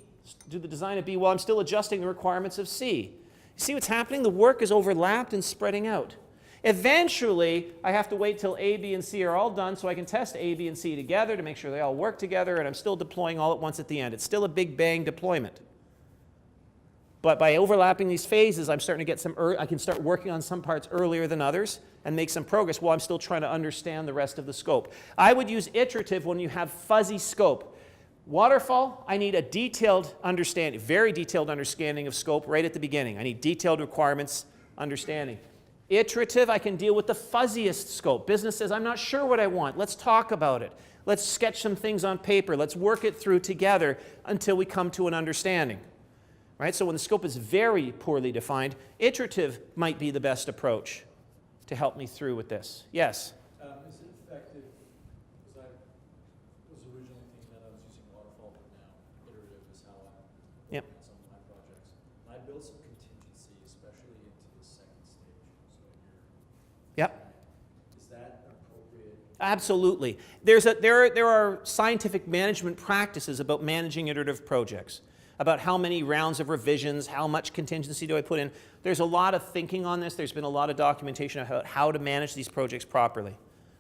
do the design of B while I'm still adjusting the requirements of C. You see what's happening? The work is overlapped and spreading out. Eventually, I have to wait till A, B, and C are all done so I can test A, B, and C together to make sure they all work together, and I'm still deploying all at once at the end. It's still a big bang deployment. But by overlapping these phases, I'm starting to get I can start working on some parts earlier than others and make some progress while I'm still trying to understand the rest of the scope. I would use iterative when you have fuzzy scope. Waterfall, I need a detailed understanding, very detailed understanding of scope right at the beginning. I need detailed requirements understanding. Iterative, I can deal with the fuzziest scope. Business says, I'm not sure what I want. Let's talk about it. Let's sketch some things on paper. Let's work it through together until we come to an understanding. Right? So when the scope is very poorly defined, iterative might be the best approach to help me through with this. Yes? Is it effective, because I was originally thinking that I was using Waterfall, but now Iterative is how I'm Yep. working on some of my projects. And I build some contingency, especially into the second stage. So Yep. is that appropriate? Absolutely. There are scientific management practices about managing iterative projects, about how many rounds of revisions, how much contingency do I put in. There's a lot of thinking on this. There's been a lot of documentation about how to manage these projects properly.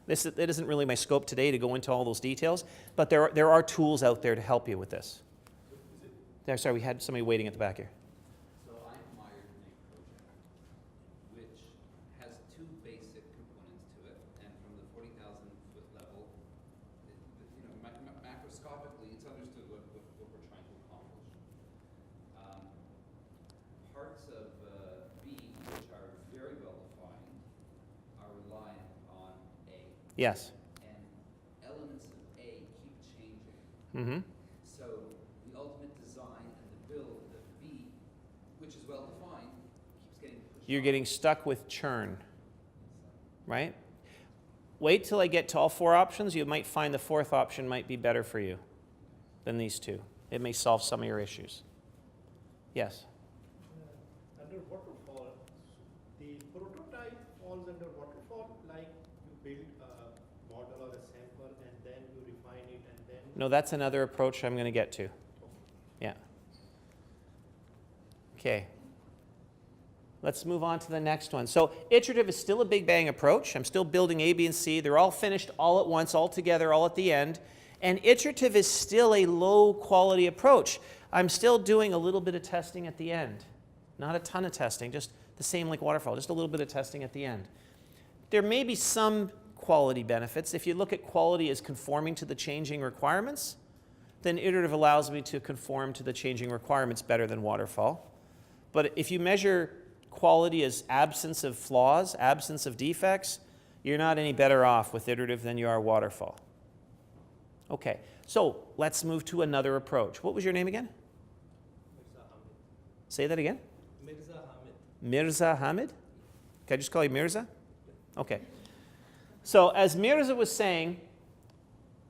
It isn't really my scope today to go into all those details, but there are tools out there to help you with this. Sorry, we had somebody waiting at the back here. So I'm mired in a project which has two basic components to it, and from the 40,000 foot level, macroscopically, it's understood what we're trying to accomplish. Parts of B, which are very well defined, are reliant on A. Yes. And elements of A keep changing. Mm-hmm. So the ultimate design and the build of B, which is well defined, keeps getting pushed. You're getting stuck with churn, right? Wait till I get to all four options. You might find the fourth option might be better for you than these two. It may solve some of your issues. Yes? Under Waterfall, the prototype falls under Waterfall, like you build a model or a sample and then you refine it and then... No, that's another approach I'm going to get to. Yeah. Okay. Let's move on to the next one. So iterative is still a big bang approach. I'm still building A, B, and C. They're all finished all at once, all together, all at the end. And iterative is still a low quality approach. I'm still doing a little bit of testing at the end. Not a ton of testing, just the same like Waterfall, just a little bit of testing at the end. There may be some quality benefits. If you look at quality as conforming to the changing requirements, then iterative allows me to conform to the changing requirements better than Waterfall. But if you measure quality as absence of flaws, absence of defects, you're not any better off with iterative than you are Waterfall. Okay, so let's move to another approach. What was your name again? Mirza Hamid. Say that again. Mirza Hamid. Mirza Hamid? Can I just call you Mirza? Okay. So as Mirza was saying,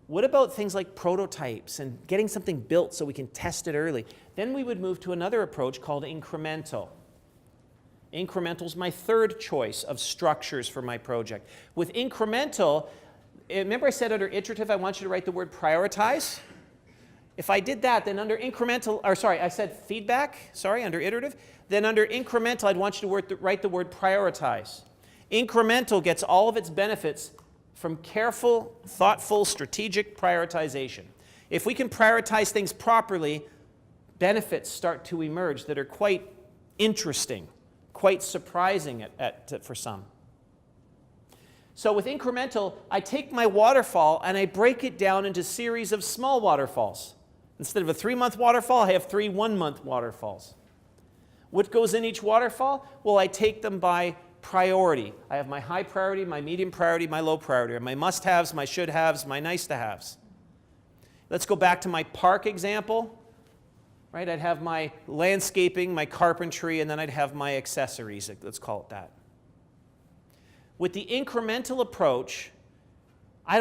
what about things like prototypes and getting something built so we can test it early? Then we would move to another approach called incremental. Incremental is my third choice of structures for my project. With incremental, remember I said under iterative I want you to write the word prioritize? If I did that, then under incremental, or sorry, I said feedback, sorry, under iterative. Then under incremental, I'd want you to write the word prioritize. Incremental gets all of its benefits from careful, thoughtful, strategic prioritization. If we can prioritize things properly, benefits start to emerge that are quite interesting, quite surprising for some. So with incremental, I take my waterfall and I break it down into series of small waterfalls. Instead of a 3-month waterfall, I have 3 1-month waterfalls. What goes in each waterfall? Well, I take them by priority. I have my high priority, my medium priority, my low priority, my must-haves, my should-haves, my nice-to-haves. Let's go back to my park example. Right? I'd have my landscaping, my carpentry, and then I'd have my accessories, let's call it that. With the incremental approach, I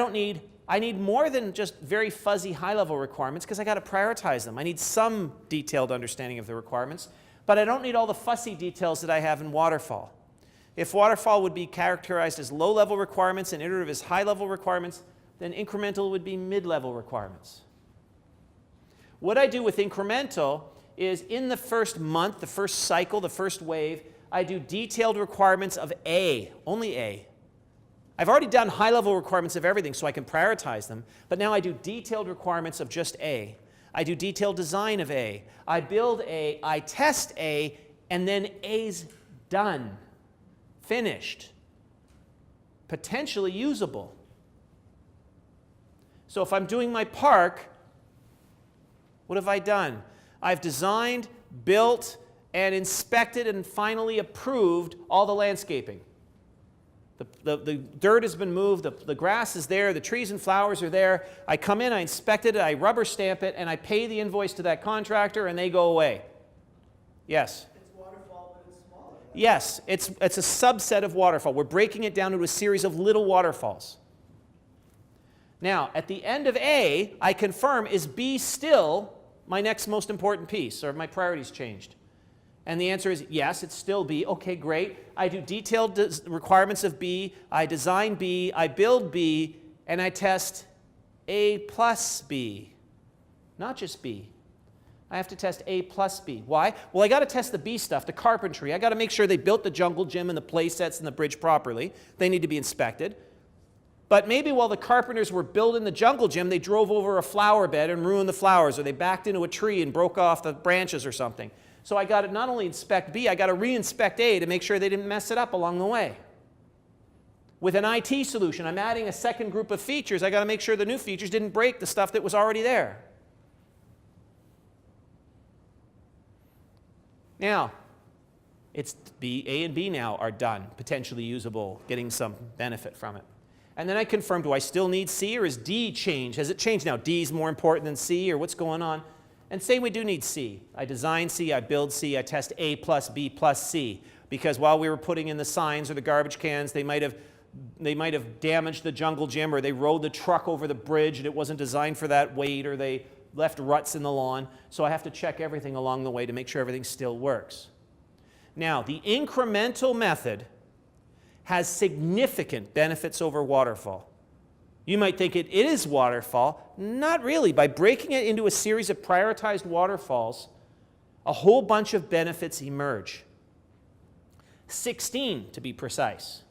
need more than just very fuzzy high-level requirements because I got to prioritize them. I need some detailed understanding of the requirements, but I don't need all the fussy details that I have in Waterfall. If waterfall would be characterized as low-level requirements and iterative as high-level requirements, then incremental would be mid-level requirements. What I do with incremental is in the first month, the first cycle, the first wave, I do detailed requirements of A, only A. I've already done high-level requirements of everything so I can prioritize them, but now I do detailed requirements of just A. I do detailed design of A. I build A, I test A, and then A's done, finished, potentially usable. So if I'm doing my park, what have I done? I've designed, built, and inspected and finally approved all the landscaping. The dirt has been moved, the grass is there, the trees and flowers are there. I come in, I inspect it, I rubber stamp it, and I pay the invoice to that contractor, and they go away. Yes? It's waterfall, but it's smaller. Yes, it's a subset of waterfall. We're breaking it down into a series of little waterfalls. Now, at the end of A, I confirm, is B still my next most important piece, or have my priorities changed? And the answer is yes, it's still B. Okay, great. I do detailed requirements of B, I design B, I build B, and I test A plus B. Not just B. I have to test A plus B. Why? Well, I got to test the B stuff, the carpentry. I got to make sure they built the jungle gym and the play sets and the bridge properly. They need to be inspected. But maybe while the carpenters were building the jungle gym, they drove over a flower bed and ruined the flowers, or they backed into a tree and broke off the branches or something. So I got to not only inspect B, I got to re-inspect A to make sure they didn't mess it up along the way. With an IT solution, I'm adding a second group of features. I got to make sure the new features didn't break the stuff that was already there. Now, it's B, A and B now are done, potentially usable, getting some benefit from it. And then I confirm, do I still need C, or is D changed? Has it changed now? D is more important than C, or what's going on? And say we do need C. I design C, I build C, I test A plus B plus C. Because while we were putting in the signs or the garbage cans, they might have damaged the jungle gym, or they rode the truck over the bridge and it wasn't designed for that weight, or they left ruts in the lawn. So I have to check everything along the way to make sure everything still works. Now, the incremental method has significant benefits over waterfall. You might think it is waterfall. Not really. By breaking it into a series of prioritized waterfalls, a whole bunch of benefits emerge. 16 to be precise.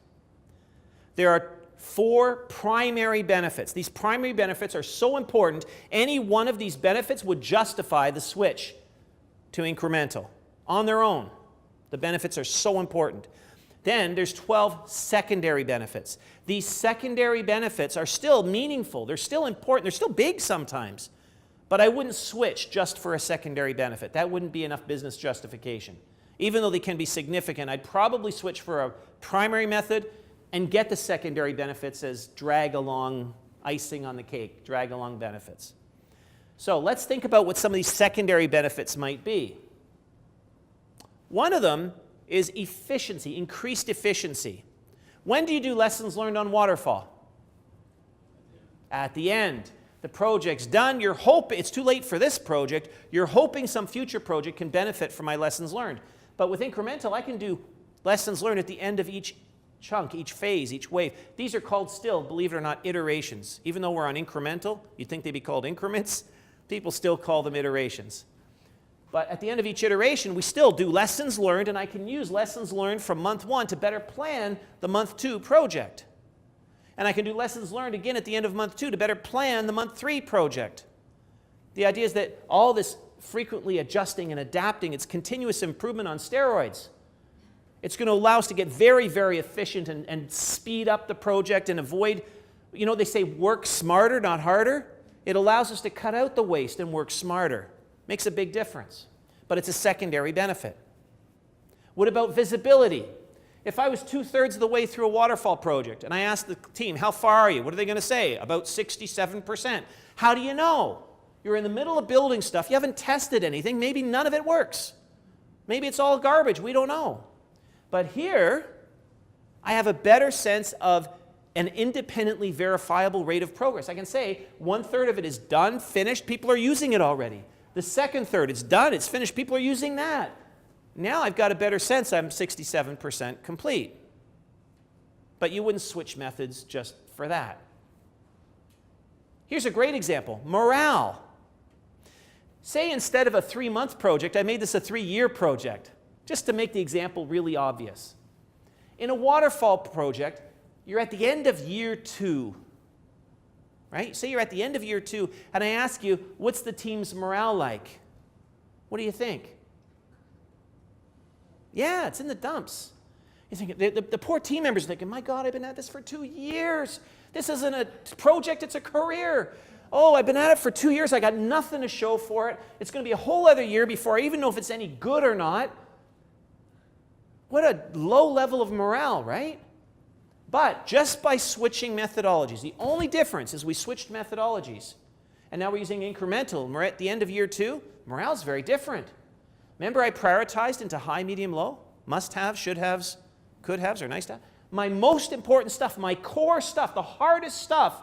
There are 4 primary benefits. These primary benefits are so important, any one of these benefits would justify the switch to incremental on their own. The benefits are so important. Then there's 12 secondary benefits. These secondary benefits are still meaningful. They're still important. They're still big sometimes. But I wouldn't switch just for a secondary benefit. That wouldn't be enough business justification. Even though they can be significant, I'd probably switch for a primary method and get the secondary benefits as drag along icing on the cake, drag along benefits. So let's think about what some of these secondary benefits might be. One of them is efficiency, increased efficiency. When do you do lessons learned on waterfall? At the end. The project's done. You're hoping, it's too late for this project, you're hoping some future project can benefit from my lessons learned. But with incremental, I can do lessons learned at the end of each chunk, each phase, each wave. These are called still, believe it or not, iterations. Even though we're on incremental, you'd think they'd be called increments, people still call them iterations. But at the end of each iteration, we still do lessons learned, and I can use lessons learned from month 1 to better plan the month 2 project. And I can do lessons learned again at the end of month 2 to better plan the month 3 project. The idea is that all this frequently adjusting and adapting, it's continuous improvement on steroids. It's going to allow us to get very, very efficient and speed up the project and avoid, you know, they say work smarter, not harder. It allows us to cut out the waste and work smarter. Makes a big difference, but it's a secondary benefit. What about visibility? If I was 2/3 of the way through a waterfall project and I asked the team, how far are you? What are they going to say? About 67%. How do you know? You're in the middle of building stuff. You haven't tested anything. Maybe none of it works. Maybe it's all garbage. We don't know. But here, I have a better sense of an independently verifiable rate of progress. I can say 1/3 of it is done, finished. People are using it already. The second third, it's done, it's finished, people are using that. Now I've got a better sense I'm 67% complete. but you wouldn't switch methods just for that. Here's a great example, morale. Say instead of a 3-month project, I made this a 3-year project, just to make the example really obvious. In a waterfall project, you're at the end of year 2, right? Say you're at the end of year 2, and I ask you, what's the team's morale like? What do you think? Yeah, it's in the dumps. You think the poor team members are thinking, my God, I've been at this for 2 years. This isn't a project, it's a career. Oh, I've been at it for 2 years. I got nothing to show for it. It's going to be a whole other year before I even know if it's any good or not. What a low level of morale, right? But just by switching methodologies, the only difference is we switched methodologies. And now we're using incremental, and we're at the end of year 2. Morale's very different. Remember I prioritized into high, medium, low? Must-haves, should-haves, could-haves, or nice-to-have? My most important stuff, my core stuff, the hardest stuff,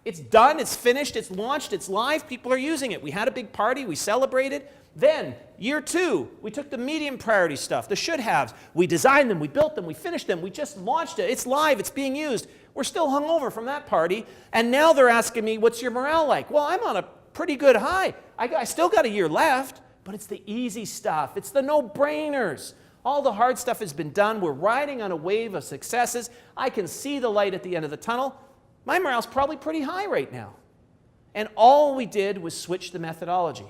it's done, it's finished, it's launched, it's live, people are using it. We had a big party, we celebrated. Then, year 2, we took the medium priority stuff, the should-haves. We designed them, we built them, we finished them, we just launched it. It's live, it's being used. We're still hungover from that party, and now they're asking me, what's your morale like? Well, I'm on a pretty good high. I still got a year left, but it's the easy stuff. It's the no-brainers. All the hard stuff has been done. We're riding on a wave of successes. I can see the light at the end of the tunnel. My morale's probably pretty high right now. And all we did was switch the methodology.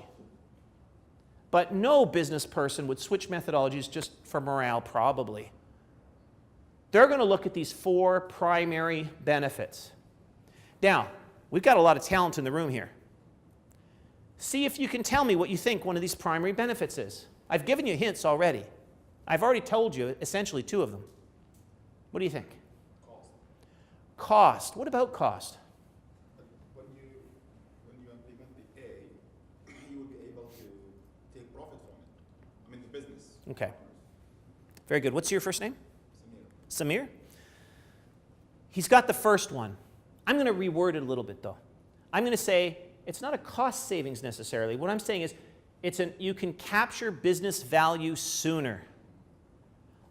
But no business person would switch methodologies just for morale, probably. They're going to look at these 4 primary benefits. Now, we've got a lot of talent in the room here. See if you can tell me what you think one of these primary benefits is. I've given you hints already. I've already told you essentially 2 of them. What do you think? Cost. What about cost? When you implement the A, you will be able to take profit from it. I mean, the business. Okay. Very good. What's your first name? Samir. He's got the first one. I'm going to reword it a little bit, though. I'm going to say it's not a cost savings necessarily. What I'm saying is you can capture business value sooner.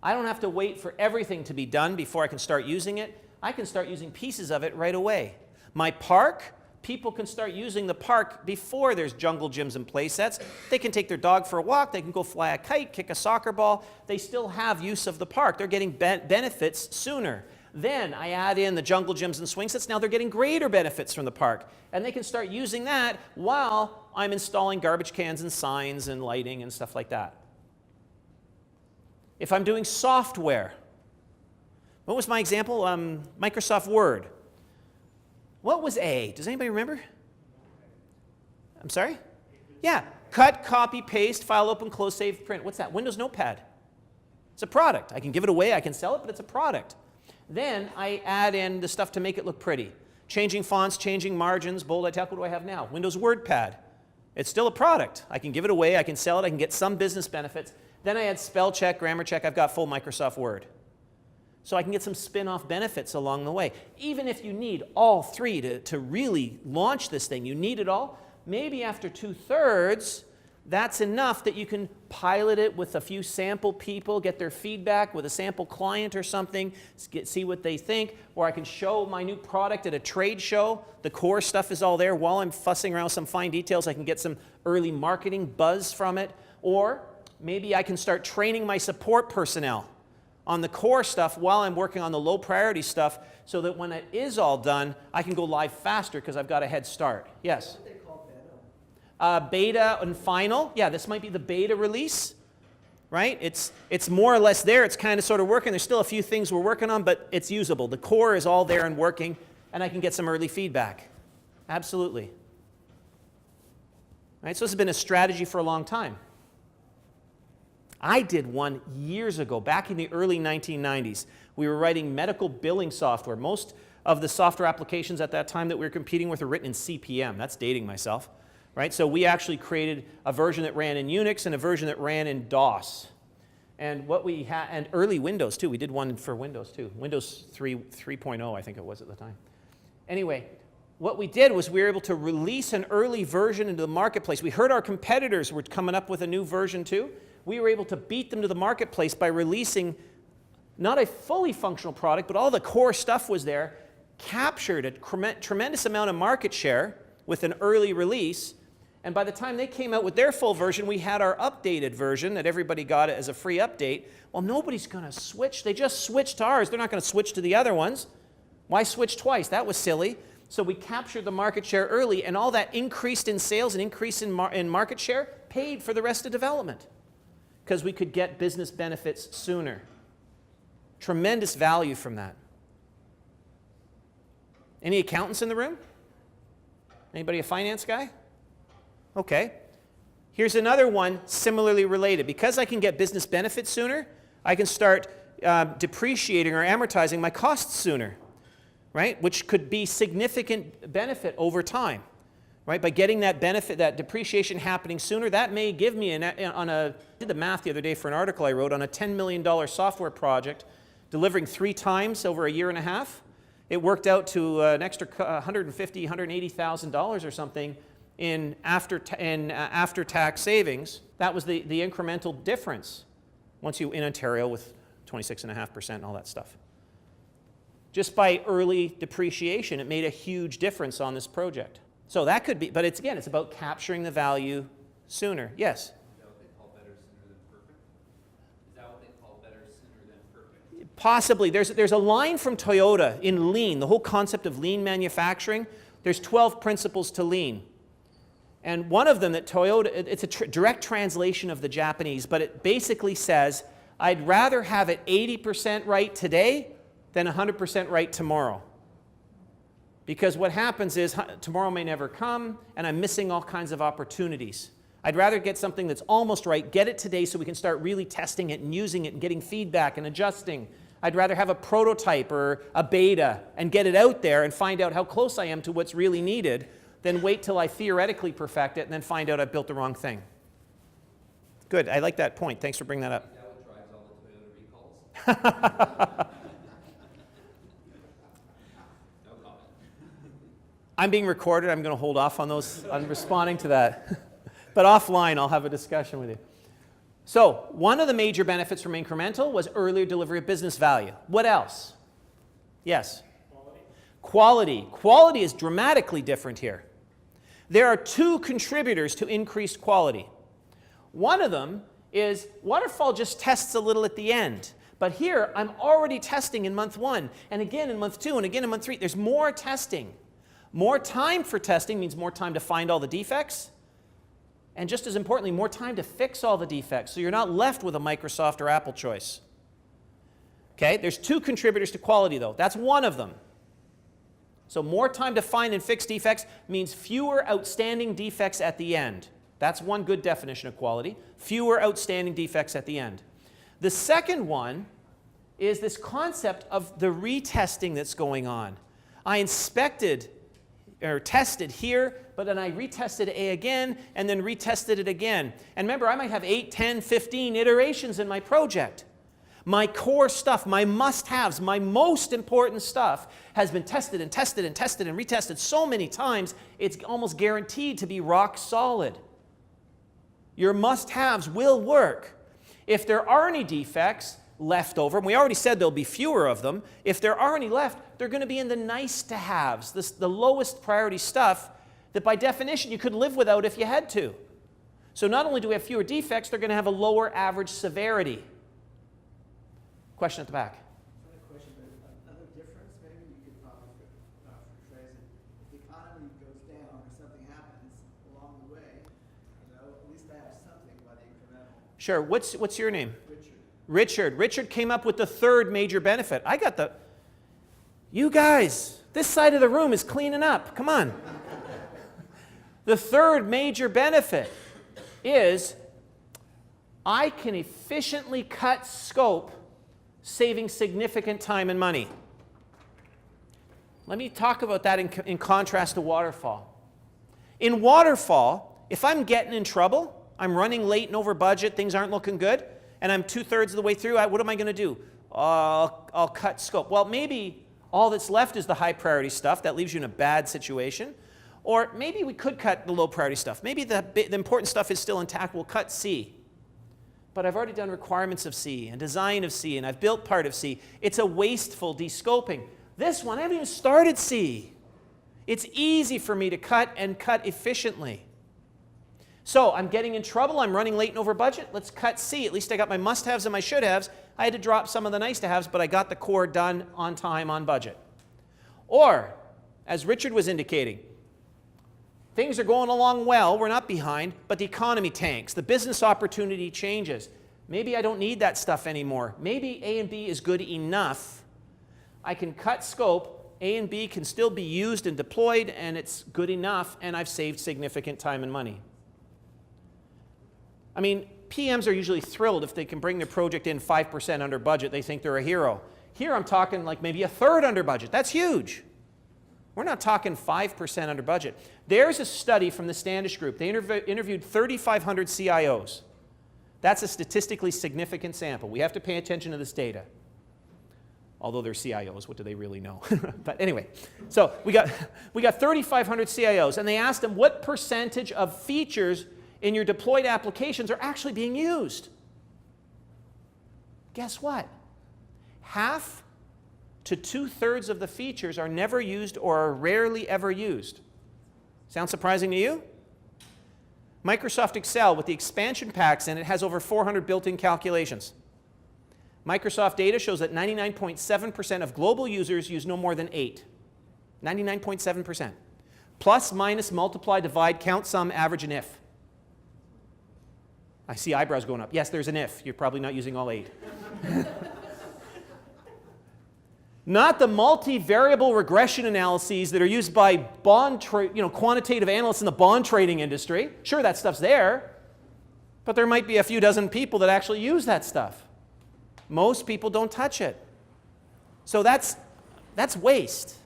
I don't have to wait for everything to be done before I can start using it. I can start using pieces of it right away. My park, people can start using the park before there's jungle gyms and play sets. They can take their dog for a walk. They can go fly a kite, kick a soccer ball. They still have use of the park. They're getting benefits sooner. Then I add in the jungle gyms and swing sets. Now they're getting greater benefits from the park. And they can start using that while I'm installing garbage cans and signs and lighting and stuff like that. If I'm doing software, what was my example? Microsoft Word. What was A? Does anybody remember? I'm sorry? Yeah. Cut, copy, paste, file, open, close, save, print. What's that? Windows Notepad. It's a product. I can give it away, I can sell it, but it's a product. Then I add in the stuff to make it look pretty. Changing fonts, changing margins, bold, italic. What do I have now? Windows WordPad. It's still a product. I can give it away, I can sell it, I can get some business benefits. Then I add spell check, grammar check. I've got full Microsoft Word. So I can get some spin-off benefits along the way. Even if you need all 3 to really launch this thing, you need it all, maybe after 2/3, that's enough that you can pilot it with a few sample people, get their feedback with a sample client or something, see what they think, or I can show my new product at a trade show. The core stuff is all there. While I'm fussing around some fine details, I can get some early marketing buzz from it. Or maybe I can start training my support personnel on the core stuff while I'm working on the low priority stuff so that when it is all done, I can go live faster because I've got a head start. Yes? What do they call beta? Beta and final. Yeah, this might be the beta release, right? It's more or less there. It's kind of sort of working. There's still a few things we're working on, but it's usable. The core is all there and working, and I can get some early feedback. Absolutely. Right, so this has been a strategy for a long time. I did one years ago, back in the early 1990s. We were writing medical billing software. Most of the software applications at that time that we were competing with were written in CPM. That's dating myself, right? So we actually created a version that ran in Unix and a version that ran in DOS. And what we had, and early Windows too. We did one for Windows too. Windows 3.0, I think it was at the time. Anyway, what we did was we were able to release an early version into the marketplace. We heard our competitors were coming up with a new version too. We were able to beat them to the marketplace by releasing not a fully functional product, but all the core stuff was there, captured a tremendous amount of market share with an early release. And by the time they came out with their full version, we had our updated version that everybody got it as a free update. Well, nobody's going to switch. They just switched to ours. They're not going to switch to the other ones. Why switch twice? That was silly. So we captured the market share early, and all that increased in sales and increase in market share paid for the rest of development because we could get business benefits sooner. Tremendous value from that. Any accountants in the room? Anybody a finance guy? Okay. Here's another one similarly related. Because I can get business benefits sooner, I can start depreciating or amortizing my costs sooner, right? Which could be significant benefit over time, right? By getting that benefit, that depreciation happening sooner, that may give me, I did the math the other day for an article I wrote on a $10 million software project, delivering 3 times over a year and a half. It worked out to an extra $150,000, $180,000 or something in after-tax savings. That was the incremental difference once you in Ontario with 26.5% and all that stuff. Just by early depreciation, it made a huge difference on this project. So that could be, but it's about capturing the value sooner. Yes? Is that what they call better sooner than perfect? Is that what they call better sooner than perfect? Possibly. There's a line from Toyota in lean, the whole concept of lean manufacturing. There's 12 principles to lean. And one of them that Toyota, it's a direct translation of the Japanese, but it basically says, I'd rather have it 80% right today than 100% right tomorrow. Because what happens is tomorrow may never come, and I'm missing all kinds of opportunities. I'd rather get something that's almost right, get it today so we can start really testing it and using it and getting feedback and adjusting. I'd rather have a prototype or a beta and get it out there and find out how close I am to what's really needed than wait till I theoretically perfect it and then find out I've built the wrong thing. Good, I like that point. Thanks for bringing that up. Is that what drives all the Toyota recalls? No comment. I'm being recorded. I'm going to hold off on responding to that. But offline, I'll have a discussion with you. So one of the major benefits from Incremental was earlier delivery of business value. What else? Yes? Quality. Quality is dramatically different here. There are 2 contributors to increased quality. One of them is Waterfall just tests a little at the end. But here, I'm already testing in month 1, and again in month 2, and again in month 3. There's more testing. More time for testing means more time to find all the defects. And just as importantly, more time to fix all the defects, so you're not left with a Microsoft or Apple choice. Okay, there's 2 contributors to quality, though. That's one of them. So more time to find and fix defects means fewer outstanding defects at the end. That's one good definition of quality. Fewer outstanding defects at the end. The second one is this concept of the retesting that's going on. I inspected or tested here, but then I retested A again and then retested it again. And remember, I might have 8, 10, 15 iterations in my project. My core stuff, my must-haves, my most important stuff has been tested and tested and tested and retested so many times, it's almost guaranteed to be rock solid. Your must-haves will work. If there are any defects left over, and we already said there'll be fewer of them, if there are any left, they're going to be in the nice-to-haves, the lowest priority stuff that by definition you could live without if you had to. So not only do we have fewer defects, they're going to have a lower average severity. Question at the back. Another question, but another difference, maybe you could probably rephrase it. If the economy goes down or something happens along the way, at least I have something by the incremental. Sure. What's your name? Richard. Richard came up with the 3rd major benefit. You guys, this side of the room is cleaning up. Come on. The 3rd major benefit is I can efficiently cut scope, saving significant time and money. Let me talk about that in contrast to Waterfall. In Waterfall, if I'm getting in trouble, I'm running late and over budget, things aren't looking good, and I'm 2/3 of the way through, what am I going to do? I'll cut scope. Well, maybe all that's left is the high priority stuff. That leaves you in a bad situation. Or maybe we could cut the low priority stuff. Maybe the important stuff is still intact. We'll cut C. but I've already done requirements of C and design of C, and I've built part of C. It's a wasteful descoping. This one, I haven't even started C. It's easy for me to cut and cut efficiently. So I'm getting in trouble, I'm running late and over budget, let's cut C. At least I got my must-haves and my should-haves. I had to drop some of the nice-to-haves, but I got the core done on time, on budget. Or, as Richard was indicating, things are going along well, we're not behind, but the economy tanks, the business opportunity changes. Maybe I don't need that stuff anymore. Maybe A and B is good enough. I can cut scope, A and B can still be used and deployed, and it's good enough, and I've saved significant time and money. I mean, PMs are usually thrilled if they can bring their project in 5% under budget. They think they're a hero. Here I'm talking like maybe a third under budget. That's huge. We're not talking 5% under budget. There's a study from the Standish Group. They interviewed 3,500 CIOs. That's a statistically significant sample. We have to pay attention to this data. Although they're CIOs, what do they really know? But anyway, so we got 3,500 CIOs, and they asked them what percentage of features in your deployed applications are actually being used. Guess what? Half to 2/3 of the features are never used or are rarely ever used. Sound surprising to you? Microsoft Excel with the expansion packs in it has over 400 built-in calculations. Microsoft data shows that 99.7% of global users use no more than 8. 99.7%. Plus, minus, multiply, divide, count, sum, average, and if. I see eyebrows going up. Yes, there's an if. You're probably not using all 8. Not the multivariable regression analyses that are used by quantitative analysts in the bond trading industry. Sure, that stuff's there, but there might be a few dozen people that actually use that stuff. Most people don't touch it. So that's waste.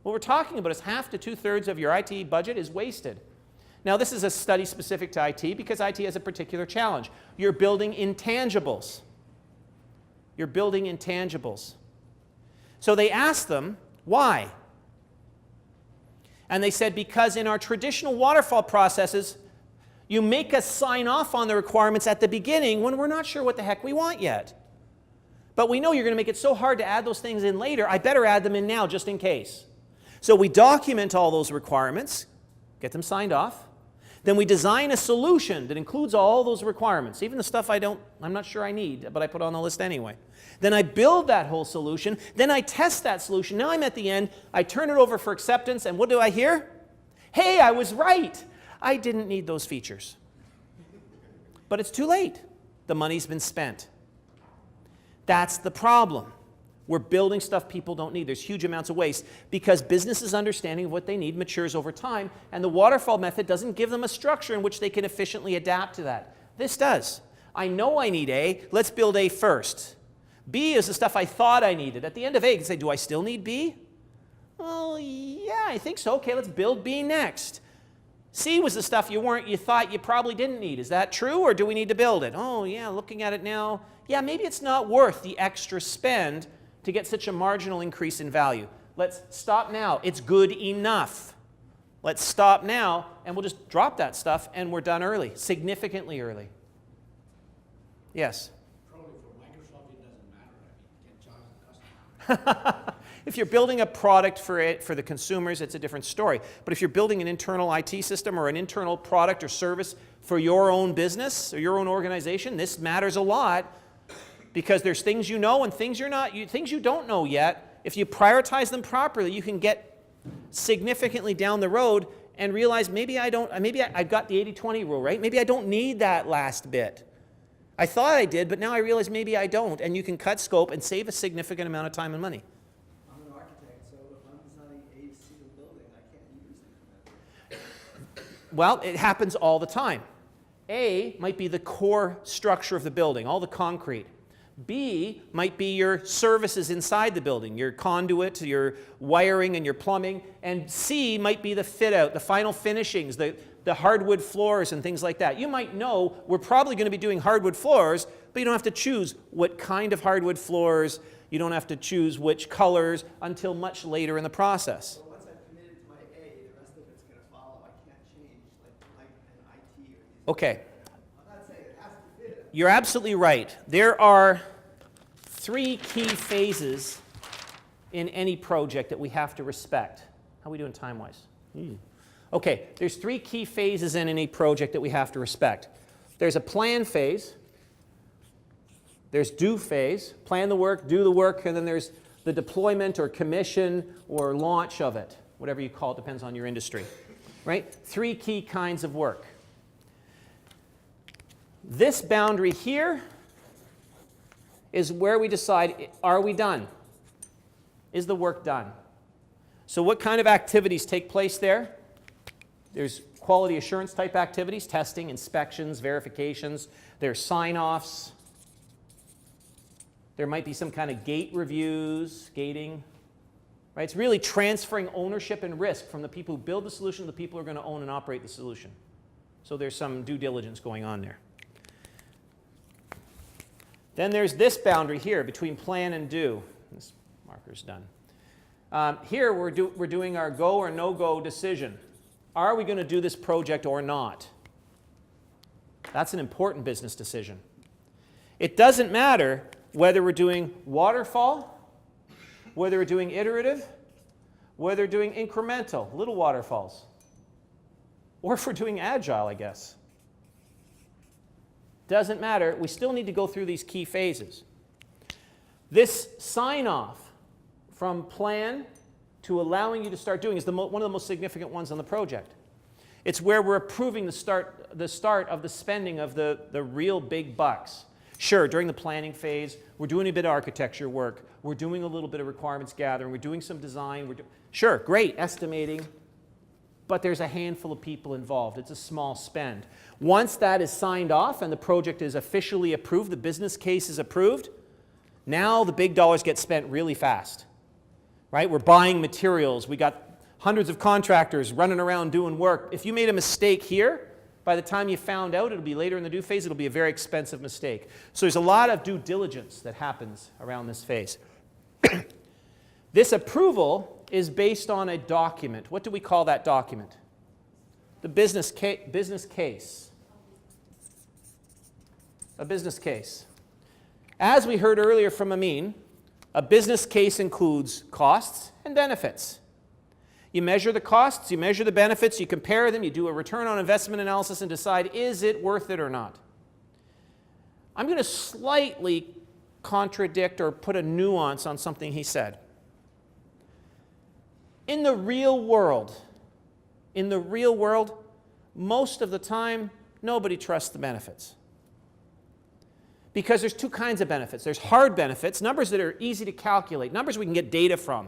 What we're talking about is half to 2/3 of your IT budget is wasted. Now, this is a study specific to IT because IT has a particular challenge. You're building intangibles. You're building intangibles. So they asked them, why? And they said, because in our traditional waterfall processes, you make us sign off on the requirements at the beginning when we're not sure what the heck we want yet. But we know you're going to make it so hard to add those things in later, I better add them in now just in case. So we document all those requirements, get them signed off. Then we design a solution that includes all those requirements, even the stuff I'm not sure I need, but I put on the list anyway. Then I build that whole solution. Then I test that solution. Now I'm at the end. I turn it over for acceptance, and what do I hear? Hey, I was right. I didn't need those features. But it's too late. The money's been spent. That's the problem. We're building stuff people don't need. There's huge amounts of waste because businesses' understanding of what they need matures over time, and the waterfall method doesn't give them a structure in which they can efficiently adapt to that. This does. I know I need A. Let's build A first. B is the stuff I thought I needed. At the end of A, you can say, do I still need B? Well, yeah, I think so. Okay, let's build B next. C was the stuff you thought you probably didn't need. Is that true, or do we need to build it? Oh, yeah, looking at it now, yeah, maybe it's not worth the extra spend to get such a marginal increase in value. Let's stop now. It's good enough. Let's stop now, and we'll just drop that stuff, and we're done early, significantly early. Yes? Probably for Microsoft, it doesn't matter. I mean, you can charge the customer. If you're building a product for the consumers, it's a different story. But if you're building an internal IT system or an internal product or service for your own business or your own organization, this matters a lot because there's things you know and things things you don't know yet. If you prioritize them properly, you can get significantly down the road and realize maybe I've got the 80-20 rule, right? Maybe I don't need that last bit. I thought I did, but now I realize maybe I don't. And you can cut scope and save a significant amount of time and money. I'm an architect, so if I'm designing a single building, I can't use Incremental. Well, it happens all the time. A might be the core structure of the building, all the concrete. B might be your services inside the building, your conduit, your wiring and your plumbing. And C might be the fit out, the final finishings, the hardwood floors and things like that. You might know we're probably going to be doing hardwood floors, but you don't have to choose what kind of hardwood floors. You don't have to choose which colors until much later in the process. So once I've committed to my A, the rest of it's going to follow. I can't change like an IT or these. Okay. I'm not saying it has to fit. You're absolutely right. There are 3 key phases in any project that we have to respect. How are we doing time-wise? Okay, there's 3 key phases in any project that we have to respect. There's a plan phase, there's do phase, plan the work, do the work, and then there's the deployment or commission or launch of it, whatever you call it, depends on your industry, right? 3 key kinds of work. This boundary here is where we decide, are we done? Is the work done? So what kind of activities take place there? There's quality assurance type activities, testing, inspections, verifications. There's sign-offs. There might be some kind of gate reviews, gating. Right? It's really transferring ownership and risk from the people who build the solution to the people who are going to own and operate the solution. So there's some due diligence going on there. Then there's this boundary here between plan and do. This marker's done. Here we're doing our go or no-go decision. Are we going to do this project or not? That's an important business decision. It doesn't matter whether we're doing waterfall, whether we're doing iterative, whether we're doing incremental, little waterfalls, or if we're doing agile, I guess. Doesn't matter. We still need to go through these key phases. This sign-off from plan to allowing you to start doing is one of the most significant ones on the project. It's where we're approving the start of the spending of the real big bucks. Sure, during the planning phase, we're doing a bit of architecture work. We're doing a little bit of requirements gathering. We're doing some design. Sure, great, estimating. But there's a handful of people involved. It's a small spend. Once that is signed off and the project is officially approved, the business case is approved, now the big dollars get spent really fast. Right? We're buying materials. We got hundreds of contractors running around doing work. If you made a mistake here, by the time you found out, it'll be later in the do phase, it'll be a very expensive mistake. So there's a lot of due diligence that happens around this phase. This approval is based on a document. What do we call that document? The business case. A business case. As we heard earlier from Amin, a business case includes costs and benefits. You measure the costs, you measure the benefits, you compare them, you do a return on investment analysis and decide, is it worth it or not? I'm going to slightly contradict or put a nuance on something he said. In the real world, most of the time, nobody trusts the benefits. Because there's 2 kinds of benefits. There's hard benefits, numbers that are easy to calculate, numbers we can get data from.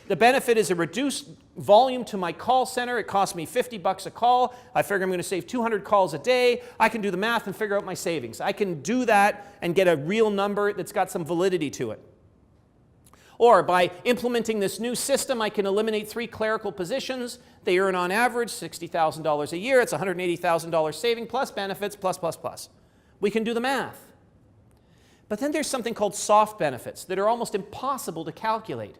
The benefit is a reduced volume to my call center. It costs me $50 a call. I figure I'm going to save 200 calls a day. I can do the math and figure out my savings. I can do that and get a real number that's got some validity to it. Or by implementing this new system, I can eliminate 3 clerical positions. They earn on average $60,000 a year. It's $180,000 saving plus benefits plus. We can do the math. But then there's something called soft benefits that are almost impossible to calculate.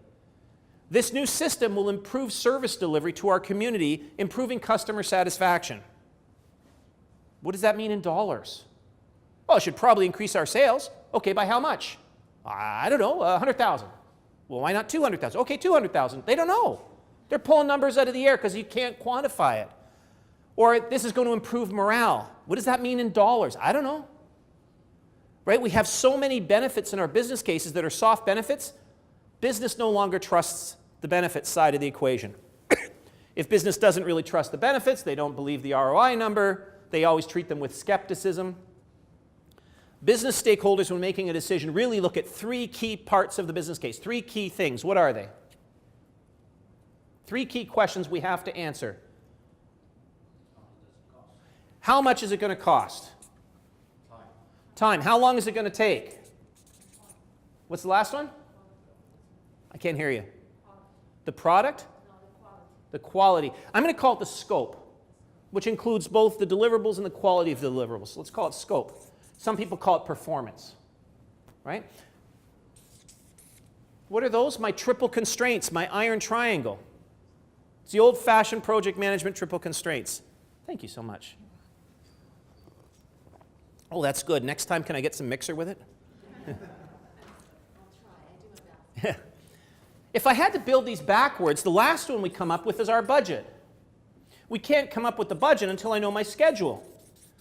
This new system will improve service delivery to our community, improving customer satisfaction. What does that mean in dollars? Well, it should probably increase our sales. Okay, by how much? I don't know, 100,000. Well, why not 200,000? Okay, 200,000. They don't know. They're pulling numbers out of the air because you can't quantify it. Or this is going to improve morale. What does that mean in dollars? I don't know. Right? We have so many benefits in our business cases that are soft benefits. Business no longer trusts the benefits side of the equation. If business doesn't really trust the benefits, they don't believe the ROI number, they always treat them with skepticism. Business stakeholders, when making a decision, really look at 3 key parts of the business case, 3 key things. What are they? 3 key questions we have to answer. How much is it going to cost? Time. How long is it going to take? What's the last one? I can't hear you. The product? The quality. I'm going to call it the scope, which includes both the deliverables and the quality of the deliverables. So let's call it scope. Some people call it performance, right? What are those? My triple constraints, my iron triangle. It's the old-fashioned project management triple constraints. Thank you so much. Oh, that's good. Next time, can I get some mixer with it? I'll try. I do my best. If I had to build these backwards, the last one we come up with is our budget. We can't come up with the budget until I know my schedule.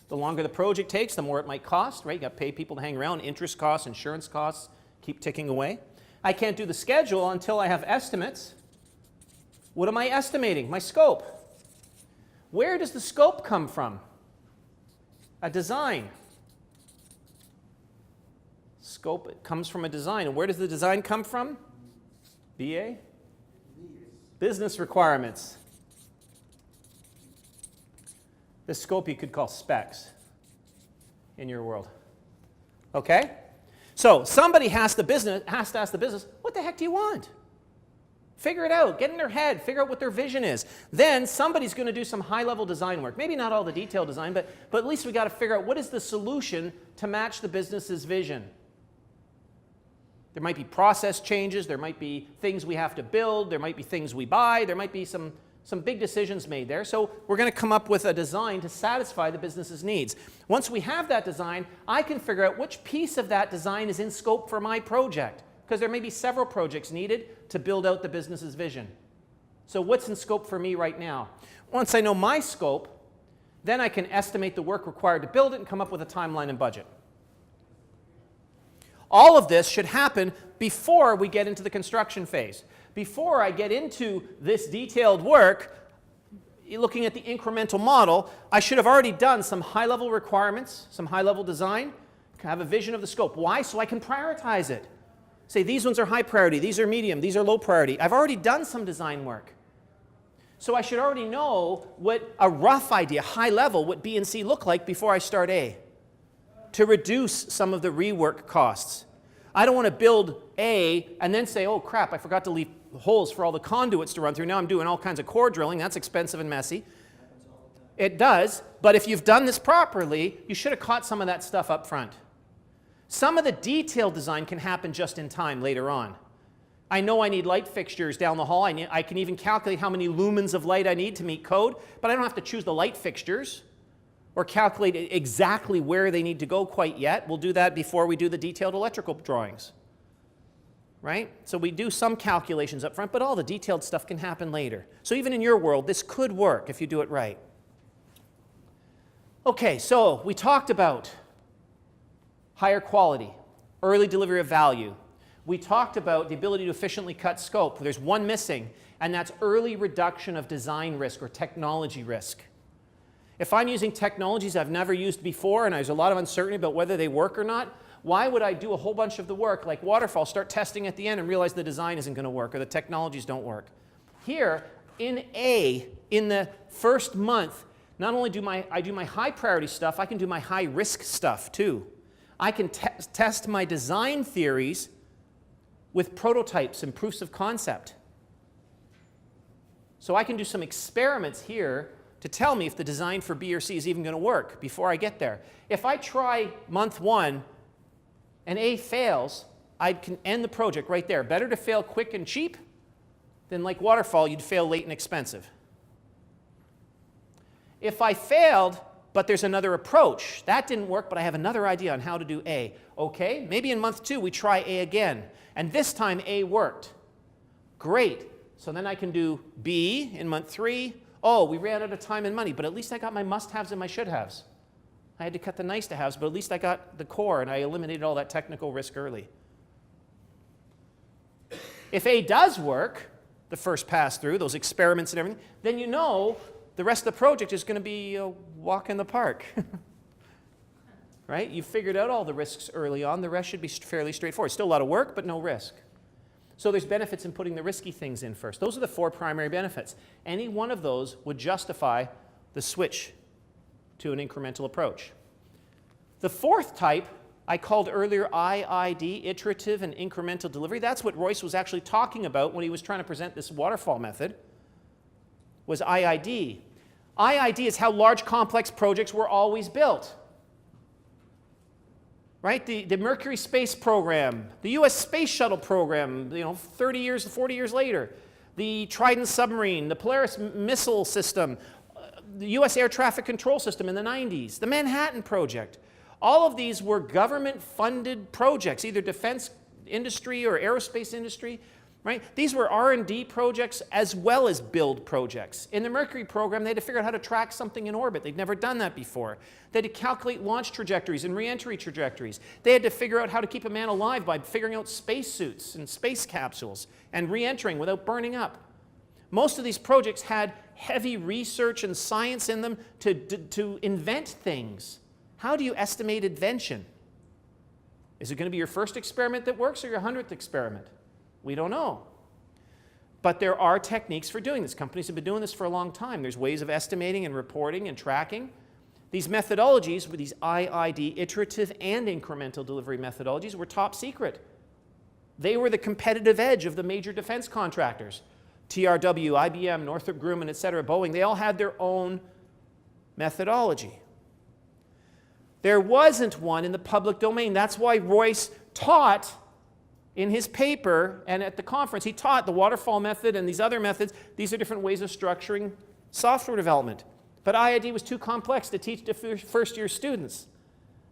The longer the project takes, the more it might cost, right? You got to pay people to hang around, interest costs, insurance costs, keep ticking away. I can't do the schedule until I have estimates. What am I estimating? My scope. Where does the scope come from? A design. Scope comes from a design. And where does the design come from? BA? Business requirements. The scope you could call specs in your world. Okay? So somebody has to ask the business, what the heck do you want? Figure it out. Get in their head. Figure out what their vision is. Then somebody's going to do some high-level design work. Maybe not all the detailed design, but at least we got to figure out what is the solution to match the business's vision. There might be process changes. There might be things we have to build. There might be things we buy. There might be some big decisions made there. So we're going to come up with a design to satisfy the business's needs. Once we have that design, I can figure out which piece of that design is in scope for my project, because there may be several projects needed to build out the business's vision. So what's in scope for me right now? Once I know my scope, then I can estimate the work required to build it and come up with a timeline and budget. All of this should happen before we get into the construction phase. Before I get into this detailed work, looking at the incremental model, I should have already done some high-level requirements, some high-level design, have a vision of the scope. Why? So I can prioritize it. Say, these ones are high priority, these are medium, these are low priority. I've already done some design work. So I should already know what a rough idea, high level, what B and C look like before I start A, to reduce some of the rework costs. I don't want to build A and then say, oh crap, I forgot to leave holes for all the conduits to run through. Now I'm doing all kinds of core drilling. That's expensive and messy. It does, but if you've done this properly, you should have caught some of that stuff up front. Some of the detailed design can happen just in time later on. I know I need light fixtures down the hall. I can even calculate how many lumens of light I need to meet code, but I don't have to choose the light fixtures or calculate exactly where they need to go quite yet. We'll do that before we do the detailed electrical drawings. Right? So we do some calculations up front, but all the detailed stuff can happen later. So even in your world, this could work if you do it right. Okay, so we talked about higher quality, early delivery of value. We talked about the ability to efficiently cut scope. There's one missing, and that's early reduction of design risk or technology risk. If I'm using technologies I've never used before and there's a lot of uncertainty about whether they work or not, why would I do a whole bunch of the work like Waterfall, start testing at the end and realize the design isn't going to work or the technologies don't work? Here, in A, in the first month, not only do I do my high priority stuff, I can do my high risk stuff too. I can test my design theories with prototypes and proofs of concept. So I can do some experiments here to tell me if the design for B or C is even going to work before I get there. If I try month 1 and A fails, I can end the project right there. Better to fail quick and cheap than like Waterfall, you'd fail late and expensive. If I failed, but there's another approach, that didn't work, but I have another idea on how to do A. Okay, maybe in month 2 we try A again, and this time A worked. Great, so then I can do B in month 3. Oh, we ran out of time and money, but at least I got my must-haves and my should-haves. I had to cut the nice-to-haves, but at least I got the core and I eliminated all that technical risk early. If A does work, the first pass-through, those experiments and everything, then you know the rest of the project is going to be a walk in the park. Right? You've figured out all the risks early on. The rest should be fairly straightforward. Still a lot of work, but no risk. So there's benefits in putting the risky things in first. Those are the 4 primary benefits. Any one of those would justify the switch to an incremental approach. The 4th type I called earlier IID, iterative and incremental delivery. That's what Royce was actually talking about when he was trying to present this waterfall method, was IID. IID is how large complex projects were always built. Right? The Mercury space program, the US space shuttle program, 30 years, 40 years later, the Trident submarine, the Polaris missile system, the US air traffic control system in the 90s, the Manhattan Project. All of these were government-funded projects, either defense industry or aerospace industry, right? These were R&D projects as well as build projects. In the Mercury program, they had to figure out how to track something in orbit. They'd never done that before. They had to calculate launch trajectories and re-entry trajectories. They had to figure out how to keep a man alive by figuring out spacesuits and space capsules and re-entering without burning up. Most of these projects had heavy research and science in them to invent things. How do you estimate invention? Is it going to be your first experiment that works or your 100th experiment? We don't know. But there are techniques for doing this. Companies have been doing this for a long time. There's ways of estimating and reporting and tracking. These methodologies, with these IID, iterative and incremental delivery methodologies, were top secret. They were the competitive edge of the major defense contractors. TRW, IBM, Northrop Grumman, et cetera, Boeing, they all had their own methodology. There wasn't one in the public domain. That's why Royce taught in his paper and at the conference, he taught the waterfall method and these other methods. These are different ways of structuring software development. But IID was too complex to teach to first-year students.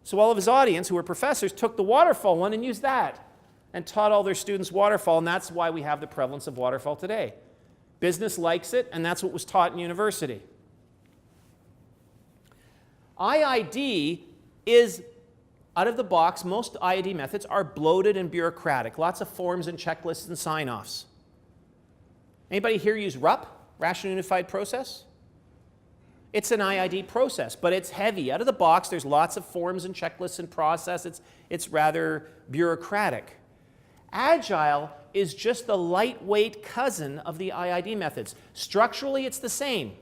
So all of his audience, who were professors, took the waterfall one and used that and taught all their students waterfall, and that's why we have the prevalence of waterfall today. Business likes it, and that's what was taught in university. IID is, out of the box, most IID methods are bloated and bureaucratic. Lots of forms and checklists and sign-offs. Anybody here use RUP, Rational Unified Process? It's an IID process, but it's heavy. Out of the box, there's lots of forms and checklists and process. It's rather bureaucratic. Agile is just the lightweight cousin of the IID methods. Structurally, it's the same.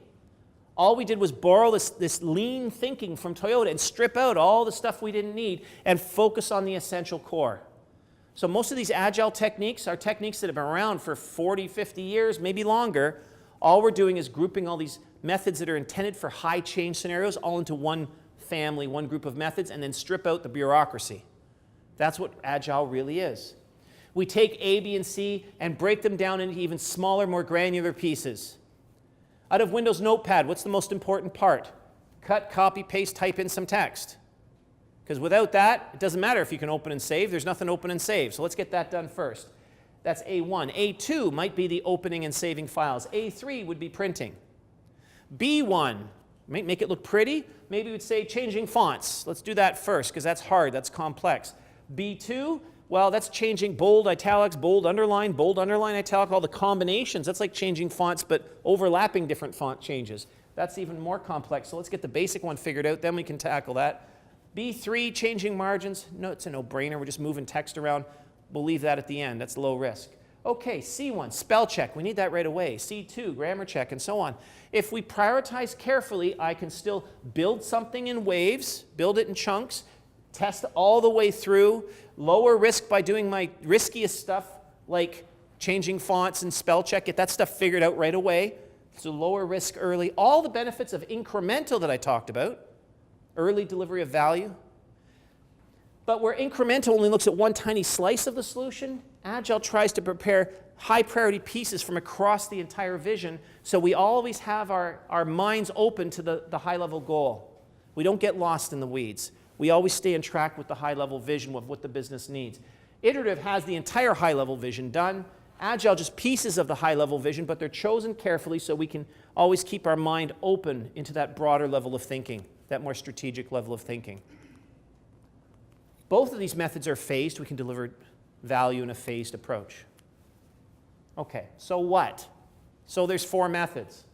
All we did was borrow this lean thinking from Toyota and strip out all the stuff we didn't need and focus on the essential core. So most of these Agile techniques are techniques that have been around for 40, 50 years, maybe longer. All we're doing is grouping all these methods that are intended for high change scenarios all into one family, one group of methods, and then strip out the bureaucracy. That's what Agile really is. We take A, B, and C and break them down into even smaller, more granular pieces. Out of Windows Notepad, what's the most important part? Cut, copy, paste, type in some text. Because without that, it doesn't matter if you can open and save. There's nothing open and save. So let's get that done first. That's A1. A2 might be the opening and saving files. A3 would be printing. B1, make it look pretty. Maybe we'd say changing fonts. Let's do that first because that's hard, that's complex. B2, well, that's changing bold, italics, bold, underline, italic, all the combinations. That's like changing fonts but overlapping different font changes. That's even more complex. So let's get the basic one figured out, then we can tackle that. B3, changing margins. No, it's a no-brainer. We're just moving text around. We'll leave that at the end. That's low risk. Okay, C1, spell check. We need that right away. C2, grammar check, and so on. If we prioritize carefully, I can still build something in waves, build it in chunks, test all the way through, lower risk by doing my riskiest stuff, like changing fonts and spell check, get that stuff figured out right away. So lower risk early. All the benefits of incremental that I talked about, early delivery of value. But where incremental only looks at one tiny slice of the solution, Agile tries to prepare high priority pieces from across the entire vision, so we always have our minds open to the high level goal. We don't get lost in the weeds. We always stay on track with the high level vision of what the business needs. Iterative has the entire high level vision done. Agile just pieces of the high level vision, but they're chosen carefully so we can always keep our mind open into that broader level of thinking, that more strategic level of thinking. Both of these methods are phased. We can deliver value in a phased approach. Okay, so what? So there's 4 methods.